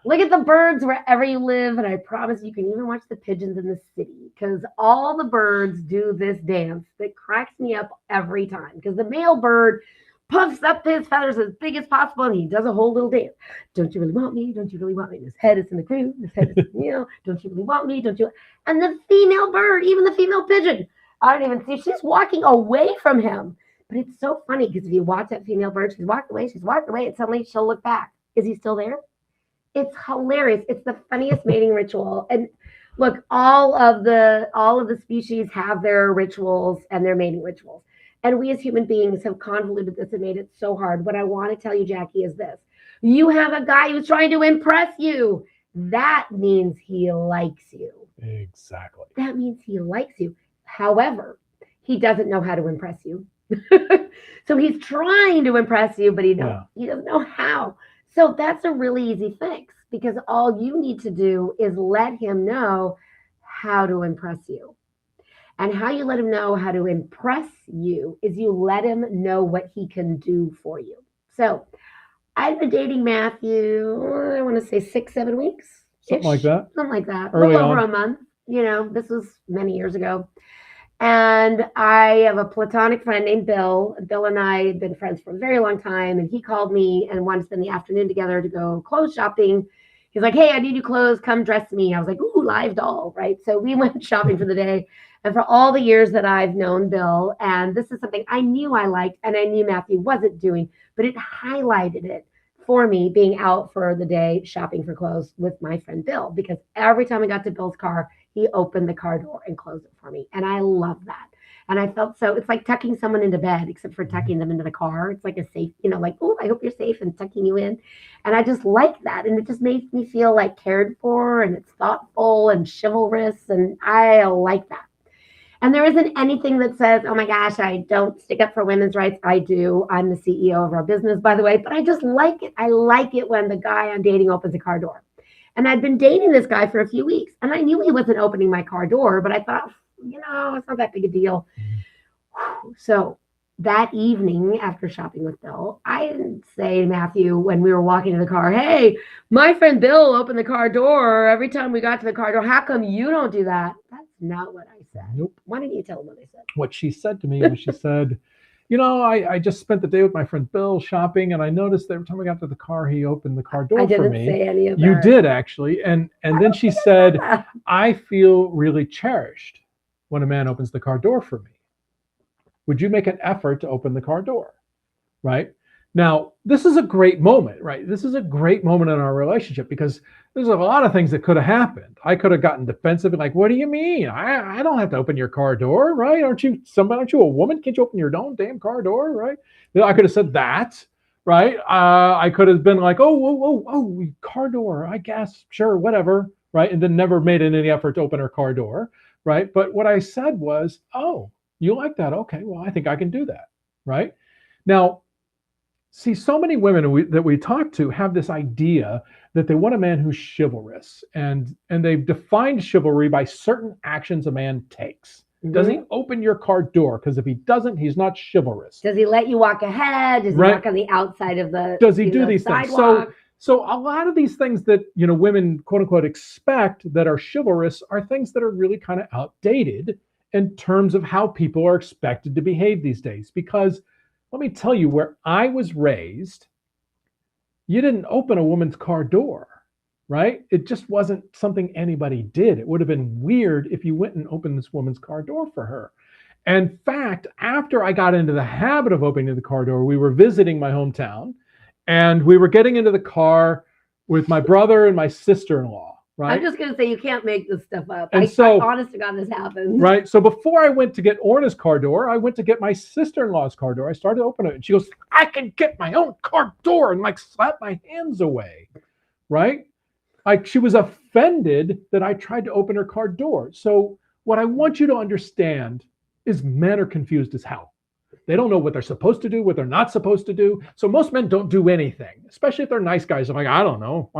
Look at the birds wherever you live, and I promise you can even watch the pigeons in the city, because all the birds do this dance that cracks me up every time. Because the male bird puffs up his feathers as big as possible, and he does a whole little dance. Don't you really want me? Don't you really want me? And his head is in the groove. His head is, don't you really want me? Don't you? And the female bird, even the female pigeon, I don't even see. She's walking away from him But it's so funny because if you watch that female bird, she's walked away, and suddenly she'll look back. Is he still there? It's hilarious. It's the funniest mating ritual. And look, all of the species have their rituals and their mating rituals. And we as human beings have convoluted this and made it so hard. What I want to tell you, Jackie, is this. You have a guy who's trying to impress you. That means he likes you. Exactly. That means he likes you. However, he doesn't know how to impress you. So he's trying to impress you, but he doesn't know how. So that's a really easy fix because all you need to do is let him know how to impress you. And how you let him know how to impress you is you let him know what he can do for you. So I've been dating Matthew, I want to say 6-7 weeks. Something like that. Something like that. Early a little over on. a month. This was many years ago. And I have a platonic friend named Bill. Bill and I have been friends for a very long time. And he called me and wanted to spend the afternoon together to go clothes shopping. He's like, hey, I need new clothes. Come dress me. I was like, ooh, live doll, right? So we went shopping for the day. And for all the years that I've known Bill, and this is something I knew I liked and I knew Matthew wasn't doing, but it highlighted it for me being out for the day shopping for clothes with my friend Bill. Because every time I got to Bill's car, he opened the car door and closed it for me. And I love that. And I felt it's like tucking someone into bed, except for tucking them into the car. It's like a safe, like, oh, I hope you're safe and tucking you in. And I just like that. And it just makes me feel like cared for and it's thoughtful and chivalrous. And I like that. And there isn't anything that says, oh my gosh, I don't stick up for women's rights. I do. I'm the CEO of our business, by the way. But I just like it. I like it when the guy I'm dating opens a car door. And I'd been dating this guy for a few weeks. And I knew he wasn't opening my car door, but I thought, it's not that big a deal. So that evening after shopping with Bill, I didn't say to Matthew when we were walking to the car, hey, my friend Bill opened the car door every time we got to the car door. How come you don't do that? That's not what I said. Nope. Why didn't you tell him what I said? What she said to me was she said, I just spent the day with my friend Bill shopping, and I noticed that every time we got to the car, he opened the car door for me. I didn't say any of that. You did, actually. And then she said, I feel really cherished when a man opens the car door for me. Would you make an effort to open the car door? Right? Now, this is a great moment, right? This is a great moment in our relationship because there's a lot of things that could have happened. I could have gotten defensive and like, what do you mean? I don't have to open your car door, right? Aren't you a woman? Can't you open your own damn car door, right? I could have said that, right? I could have been like, oh, car door, I guess, sure, whatever, right? And then never made any effort to open her car door, right? But what I said was, oh, you like that? Okay, well, I think I can do that, right? Now, see, so many women that we talk to have this idea that they want a man who's chivalrous, and they've defined chivalry by certain actions a man takes. Mm-hmm. Does he open your car door? Because if he doesn't, he's not chivalrous. Does he let you walk ahead? Does he walk on the outside of the Does he do these sidewalk? things? So a lot of these things that women quote unquote expect that are chivalrous are things that are really kind of outdated in terms of how people are expected to behave these days. Because let me tell you, where I was raised, you didn't open a woman's car door, right? It just wasn't something anybody did. It would have been weird if you went and opened this woman's car door for her. In fact, after I got into the habit of opening the car door, we were visiting my hometown and we were getting into the car with my brother and my sister-in-law. Right? I'm just going to say you can't make this stuff up. And honest to God, this happens. Right. So before I went to get Orna's car door, I went to get my sister-in-law's car door. I started to open it and she goes, I can get my own car door, and slapped my hands away. Right. She was offended that I tried to open her car door. So what I want you to understand is men are confused as hell. They don't know what they're supposed to do, what they're not supposed to do. So most men don't do anything, especially if they're nice guys. I'm like, I don't know.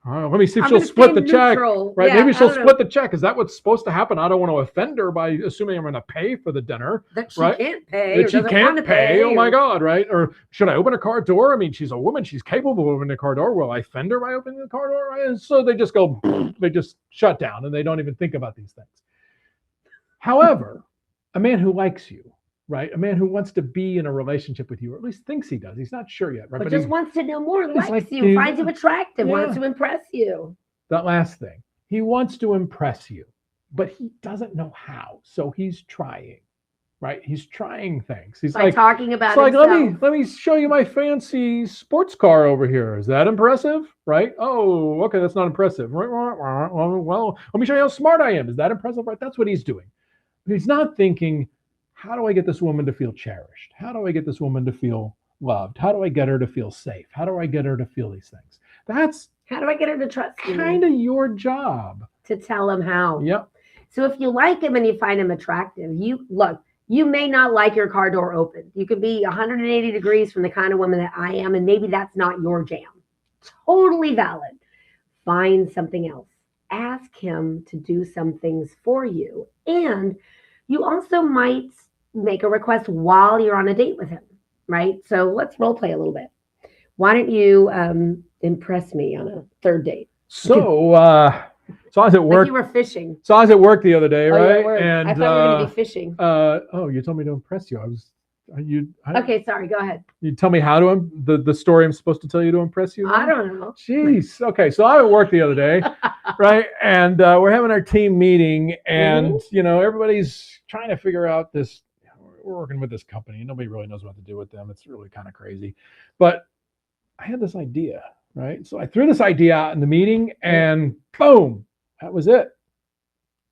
Let me see if she'll split the check. Right? Yeah, maybe she'll split the check. Is that what's supposed to happen? I don't want to offend her by assuming I'm going to pay for the dinner. That she can't pay. That she can't pay. Oh my God, right? Or should I open a car door? I mean, she's a woman. She's capable of opening a car door. Will I offend her by opening the car door? Right? And so they just go, they just shut down and they don't even think about these things. However, a man who likes you, right? A man who wants to be in a relationship with you, or at least thinks he does. He's not sure yet, right? But just wants to know more, likes you, finds you attractive, wants to impress you. That last thing. He wants to impress you, but he doesn't know how. So he's trying, right? He's trying things. He's By like talking about it's like himself. let me show you my fancy sports car over here. Is that impressive? Right? Oh, okay, that's not impressive. Well, let me show you how smart I am. Is that impressive? Right? That's what he's doing. He's not thinking, how do I get this woman to feel cherished? How do I get this woman to feel loved? How do I get her to feel safe? How do I get her to feel these things? That's How do I get her to trust me? kind of your job. To tell him how. Yep. So if you like him and you find him attractive, you may not like your car door open. You could be 180 degrees from the kind of woman that I am, and maybe that's not your jam. Totally valid. Find something else. Ask him to do some things for you. And you also might make a request while you're on a date with him, right? So let's role play a little bit. Why don't you impress me on a third date? So I was at work. Like you were fishing. So I was at work the other day, right? And I thought we were going to be fishing. Oh, you told me to impress you. Okay, sorry. Go ahead. You tell me how to the story I'm supposed to tell you to impress you. I don't know. Jeez. Okay, so I was at work the other day, right? And we're having our team meeting, and everybody's trying to figure out this. We're working with this company, and nobody really knows what to do with them. It's really kind of crazy, but I had this idea, right? So I threw this idea out in the meeting, and boom, that was it.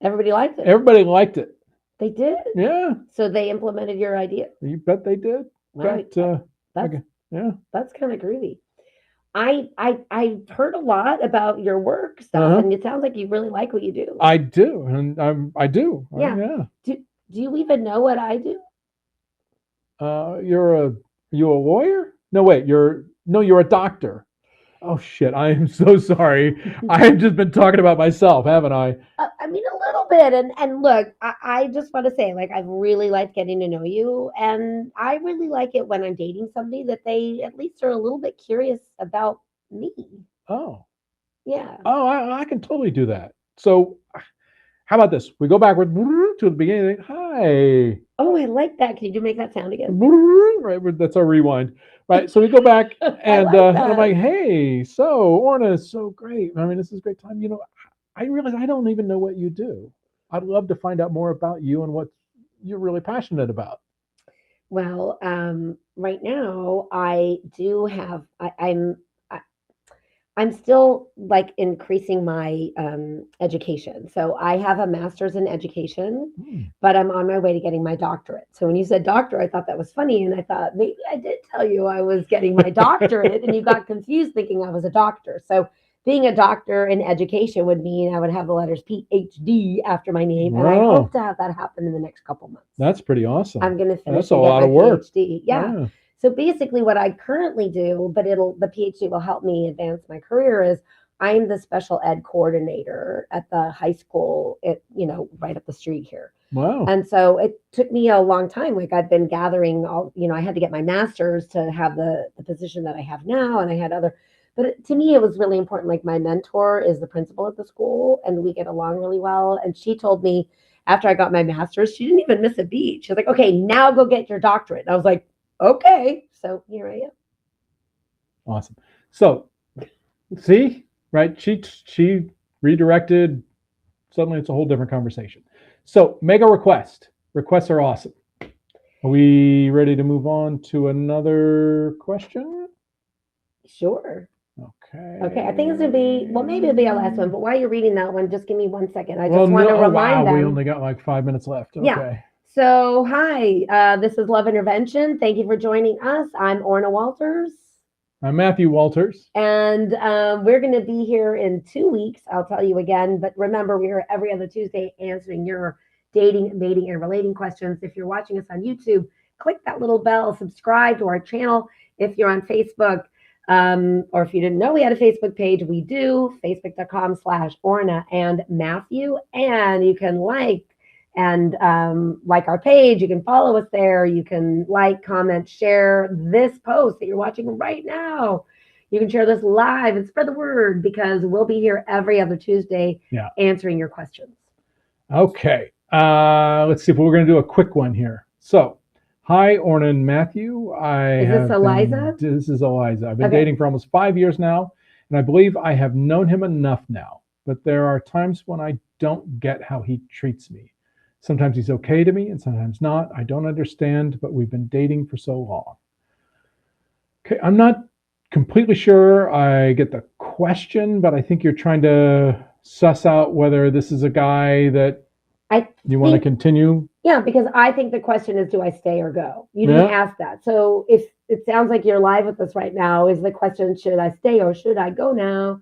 Everybody liked it. Everybody liked it. They did? Yeah. So they implemented your idea? You bet they did. Wow. That's kind of groovy. I heard a lot about your work stuff, and it sounds like you really like what you do. I do, and I do. Yeah. Do you even know what I do? Are you a lawyer? No, wait. You're a doctor. Oh shit! I am so sorry. I have just been talking about myself, haven't I? I mean, a little bit. And look, I just want to say, like, I've really liked getting to know you, and I really like it when I'm dating somebody that they at least are a little bit curious about me. Oh. Yeah. Oh, I can totally do that. So, how about this? We go backward to the beginning. Hi. Oh, I like that. Can you make that sound again? Right, that's our rewind. Right, so we go back, and, and I'm like, hey, so Orna is so great. I mean, this is a great time. I realize I don't even know what you do. I'd love to find out more about you and what you're really passionate about. Well, right now I do have. I'm still like increasing my education. So I have a master's in education, but I'm on my way to getting my doctorate. So when you said doctor, I thought that was funny. And I thought maybe I did tell you I was getting my doctorate and you got confused thinking I was a doctor. So being a doctor in education would mean I would have the letters PhD after my name. Wow. And I hope to have that happen in the next couple months. That's pretty awesome. I'm going to finish. That's a lot of work. PhD. Yeah. So basically what I currently do, but the PhD will help me advance my career, is I'm the special ed coordinator at the high school, right up the street here. Wow. And so it took me a long time. Like I've been gathering I had to get my master's to have the position that I have now. And I had but to me, it was really important. Like my mentor is the principal at the school and we get along really well. And she told me after I got my master's, she didn't even miss a beat. She was like, okay, now go get your doctorate. And I was like, okay, so here I am. Awesome. So, see, right? She redirected. Suddenly, it's a whole different conversation. So, make a request. Requests are awesome. Are we ready to move on to another question? Sure. Okay. Okay, I think it's gonna be maybe it'll be our last one. But while you're reading that one, just give me 1 second. I just want to remind them. We only got like 5 minutes left. Okay. Yeah. So, hi, this is Love Intervention. Thank you for joining us. I'm Orna Walters. I'm Matthew Walters. And we're going to be here in 2 weeks. I'll tell you again. But remember, we are every other Tuesday answering your dating, mating, and relating questions. If you're watching us on YouTube, click that little bell, subscribe to our channel. If you're on Facebook, or if you didn't know we had a Facebook page, we do, facebook.com/Orna and Matthew. And you can like our page. You can follow us there. You can like, comment, share this post that you're watching right now. You can share this live and spread the word because we'll be here every other Tuesday answering your questions. Okay. Let's see if we're going to do a quick one here. So, hi, Orna and Matthew. Is this Eliza? This is Eliza. I've been dating for almost 5 years now, and I believe I have known him enough now. But there are times when I don't get how he treats me. Sometimes he's okay to me and sometimes not. I don't understand, but we've been dating for so long. Okay, I'm not completely sure I get the question, but I think you're trying to suss out whether this is a guy that I you want to think, continue. yeah, because I think the question is, do I stay or go? You didn't Yeah. ask that. So if it sounds like you're live with us right now, is the question, should I stay or should I go now?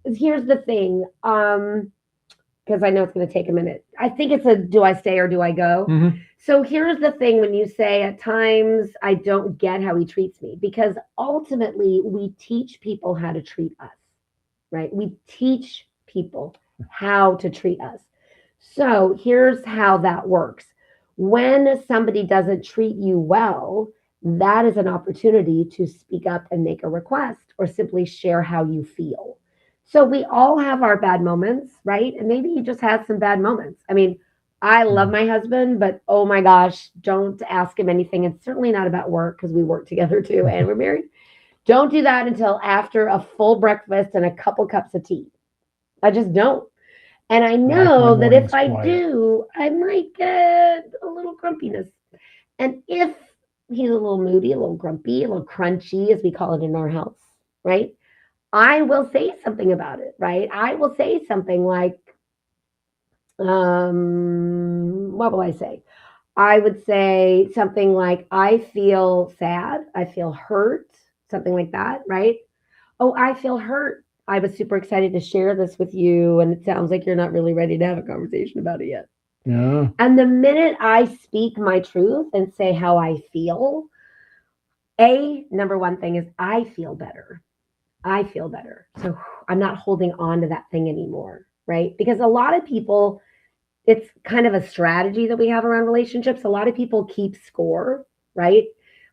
Here's the thing. Because I know it's going to take a minute. I think it's a, do I stay or do I go? Mm-hmm. So here's the thing, when you say at times I don't get how he treats me, because ultimately we teach people how to treat us, right? We teach people how to treat us. So here's how that works. When somebody doesn't treat you well, that is an opportunity to speak up and make a request or simply share how you feel. So we all have our bad moments, right? And maybe you just had some bad moments. I mean, I love my husband, but oh my gosh, don't ask him anything. It's certainly not about work because we work together too and we're married. Don't do that until after a full breakfast and a couple cups of tea. I just don't. And I I like my know that if mornings I quiet. do, I might get a little grumpiness. And if he's a little moody, a little grumpy, a little crunchy, as we call it in our house, right? I will say something about it, right? I will say something like, what will I say? I would say something like, I feel sad, I feel hurt, something like that, right? Oh, I feel hurt. I was super excited to share this with you, and it sounds like you're not really ready to have a conversation about it yet. Yeah. And the minute I speak my truth and say how I feel, number one thing is I feel better. I feel better. So I'm not holding on to that thing anymore, right? Because a lot of people, it's kind of a strategy that we have around relationships. A lot of people keep score, right?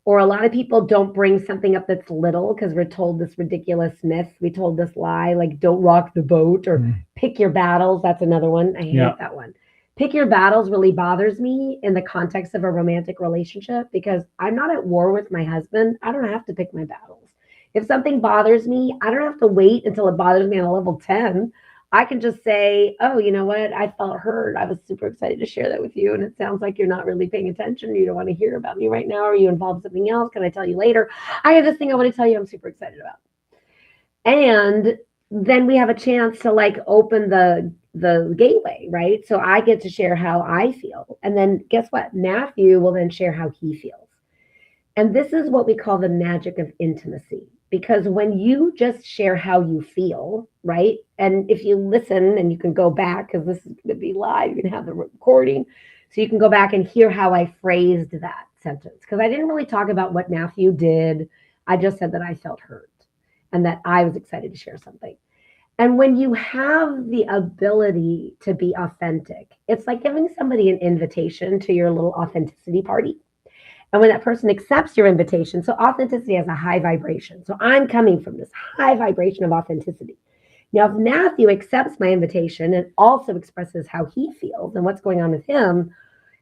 Or a lot of people don't bring something up that's little because we're told this ridiculous myth. We told this lie, like don't rock the boat or pick your battles. That's another one. I hate that one. Pick your battles really bothers me in the context of a romantic relationship because I'm not at war with my husband. I don't have to pick my battles. If something bothers me, I don't have to wait until it bothers me on a level 10. I can just say, oh, you know what? I felt hurt. I was super excited to share that with you. And it sounds like you're not really paying attention. You don't want to hear about me right now. Are you involved in something else? Can I tell you later? I have this thing I want to tell you I'm super excited about. And then we have a chance to like open the gateway, right? So I get to share how I feel. And then guess what? Matthew will then share how he feels. And this is what we call the magic of intimacy. Because when you just share how you feel, right? And if you listen and you can go back, because this is going to be live, you can have the recording. So you can go back and hear how I phrased that sentence. Because I didn't really talk about what Matthew did. I just said that I felt hurt and that I was excited to share something. And when you have the ability to be authentic, it's like giving somebody an invitation to your little authenticity party. And when that person accepts your invitation, so authenticity has a high vibration. So I'm coming from this high vibration of authenticity. Now, if Matthew accepts my invitation and also expresses how he feels and what's going on with him,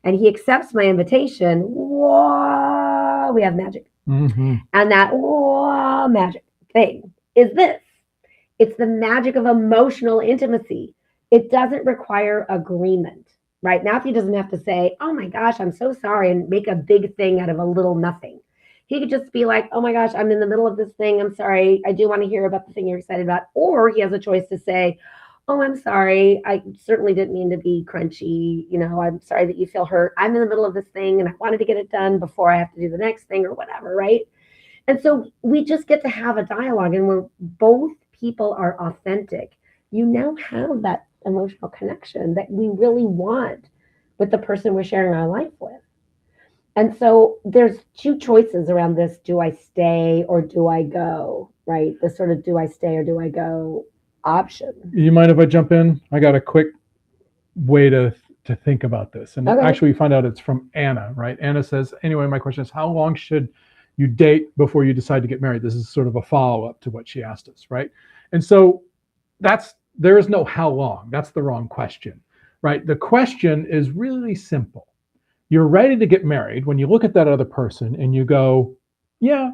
and he accepts my invitation, whoa, we have magic. Mm-hmm. And that whoa, magic thing is this. It's the magic of emotional intimacy. It doesn't require agreement. Right? Matthew doesn't have to say, oh my gosh, I'm so sorry, and make a big thing out of a little nothing. He could just be like, oh my gosh, I'm in the middle of this thing. I'm sorry. I do want to hear about the thing you're excited about. Or he has a choice to say, oh, I'm sorry. I certainly didn't mean to be crunchy. You know, I'm sorry that you feel hurt. I'm in the middle of this thing and I wanted to get it done before I have to do the next thing or whatever. Right? And so we just get to have a dialogue, and where both people are authentic, you now have that emotional connection that we really want with the person we're sharing our life with. And so there's two choices around this. Do I stay or do I go? Right? The sort of do I stay or do I go option. You mind if I jump in? I got a quick way to think about this. And Okay. actually, we find out it's from Anna, right? Anna says, anyway, my question is, how long should you date before you decide to get married? This is sort of a follow-up to what she asked us, right? And so there is no how long. That's the wrong question, right? The question is really simple. You're ready to get married when you look at that other person and you go, yeah,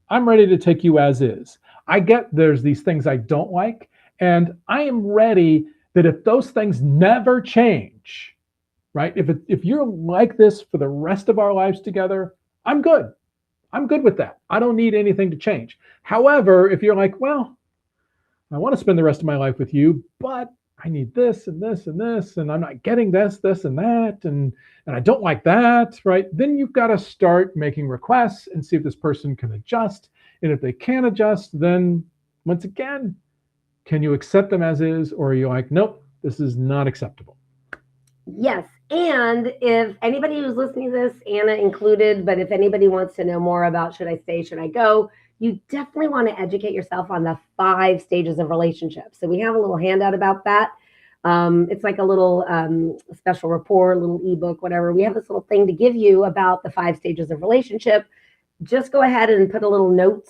I'm ready to take you as is. I get there's these things I don't like, and I am ready that if those things never change, right? If you're like this for the rest of our lives together, I'm good. I'm good with that. I don't need anything to change. However, if you're like, well, I want to spend the rest of my life with you, but I need this and this and this, and I'm not getting this and that, and I don't like that, right? Then you've got to start making requests and see if this person can adjust. And if they can adjust, then once again, can you accept them as is, or are you like, nope, this is not acceptable? Yes. And if anybody who's listening to this, Anna included, but if anybody wants to know more about should I stay, should I go, you definitely want to educate yourself on the 5 stages of relationships. So we have a little handout about that. It's like a little special report, a little ebook, whatever. We have this little thing to give you about the 5 stages of relationship. Just go ahead and put a little note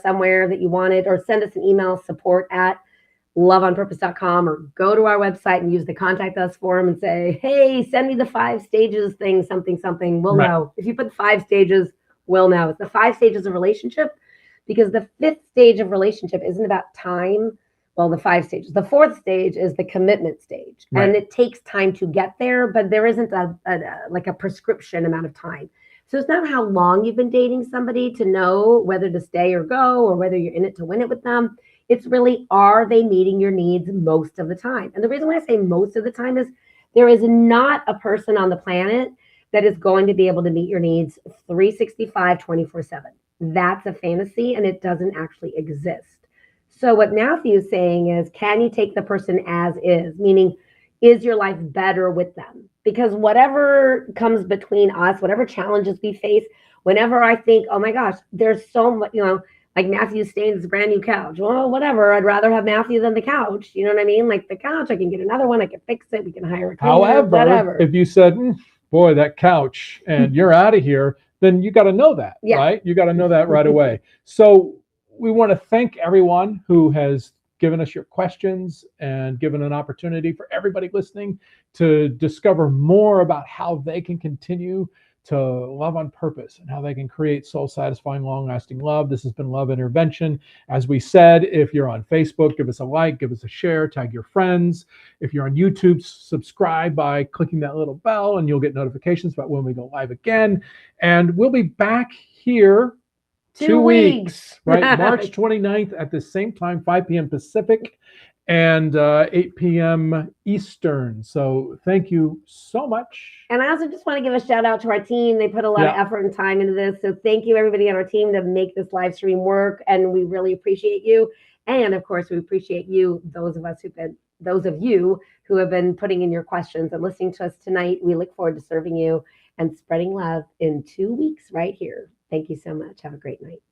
somewhere that you want it, or send us an email, support@loveonpurpose.com, or go to our website and use the contact us form and say, hey, send me the 5 stages thing, something. We'll know. If you put 5 stages, we'll know. It's the 5 stages of relationship, because the 5th stage of relationship isn't about time. Well, the 5 stages. The 4th stage is the commitment stage. Right. And it takes time to get there, but there isn't a prescription amount of time. So it's not how long you've been dating somebody to know whether to stay or go, or whether you're in it to win it with them. It's really, are they meeting your needs most of the time? And the reason why I say most of the time is there is not a person on the planet that is going to be able to meet your needs 365, 24/7. That's a fantasy, and it doesn't actually exist. So what Matthew is saying is, can you take the person as is? Meaning, is your life better with them? Because whatever comes between us, whatever challenges we face, whenever I think, oh my gosh, there's so much, like Matthew staying this brand new couch. Well, whatever. I'd rather have Matthew than the couch. You know what I mean? Like the couch, I can get another one. I can fix it. We can hire a cleaner. However, whatever. If you said, boy, that couch, and you're out of here, then you got to know that, right? You got to know that right away. So we want to thank everyone who has given us your questions and given an opportunity for everybody listening to discover more about how they can continue to love on purpose and how they can create soul-satisfying, long-lasting love. This has been Love Intervention. As we said, if you're on Facebook, give us a like, give us a share, tag your friends. If you're on YouTube, subscribe by clicking that little bell, and you'll get notifications about when we go live again. And we'll be back here 2 weeks, right? March 29th at the same time, 5 p.m. Pacific and 8 p.m. Eastern. So thank you so much. And I also just want to give a shout out to our team. They put a lot of effort and time into this. So thank you, everybody on our team, to make this live stream work. And we really appreciate you. And of course, we appreciate you, those of you who have been putting in your questions and listening to us tonight. We look forward to serving you and spreading love in 2 weeks right here. Thank you so much. Have a great night.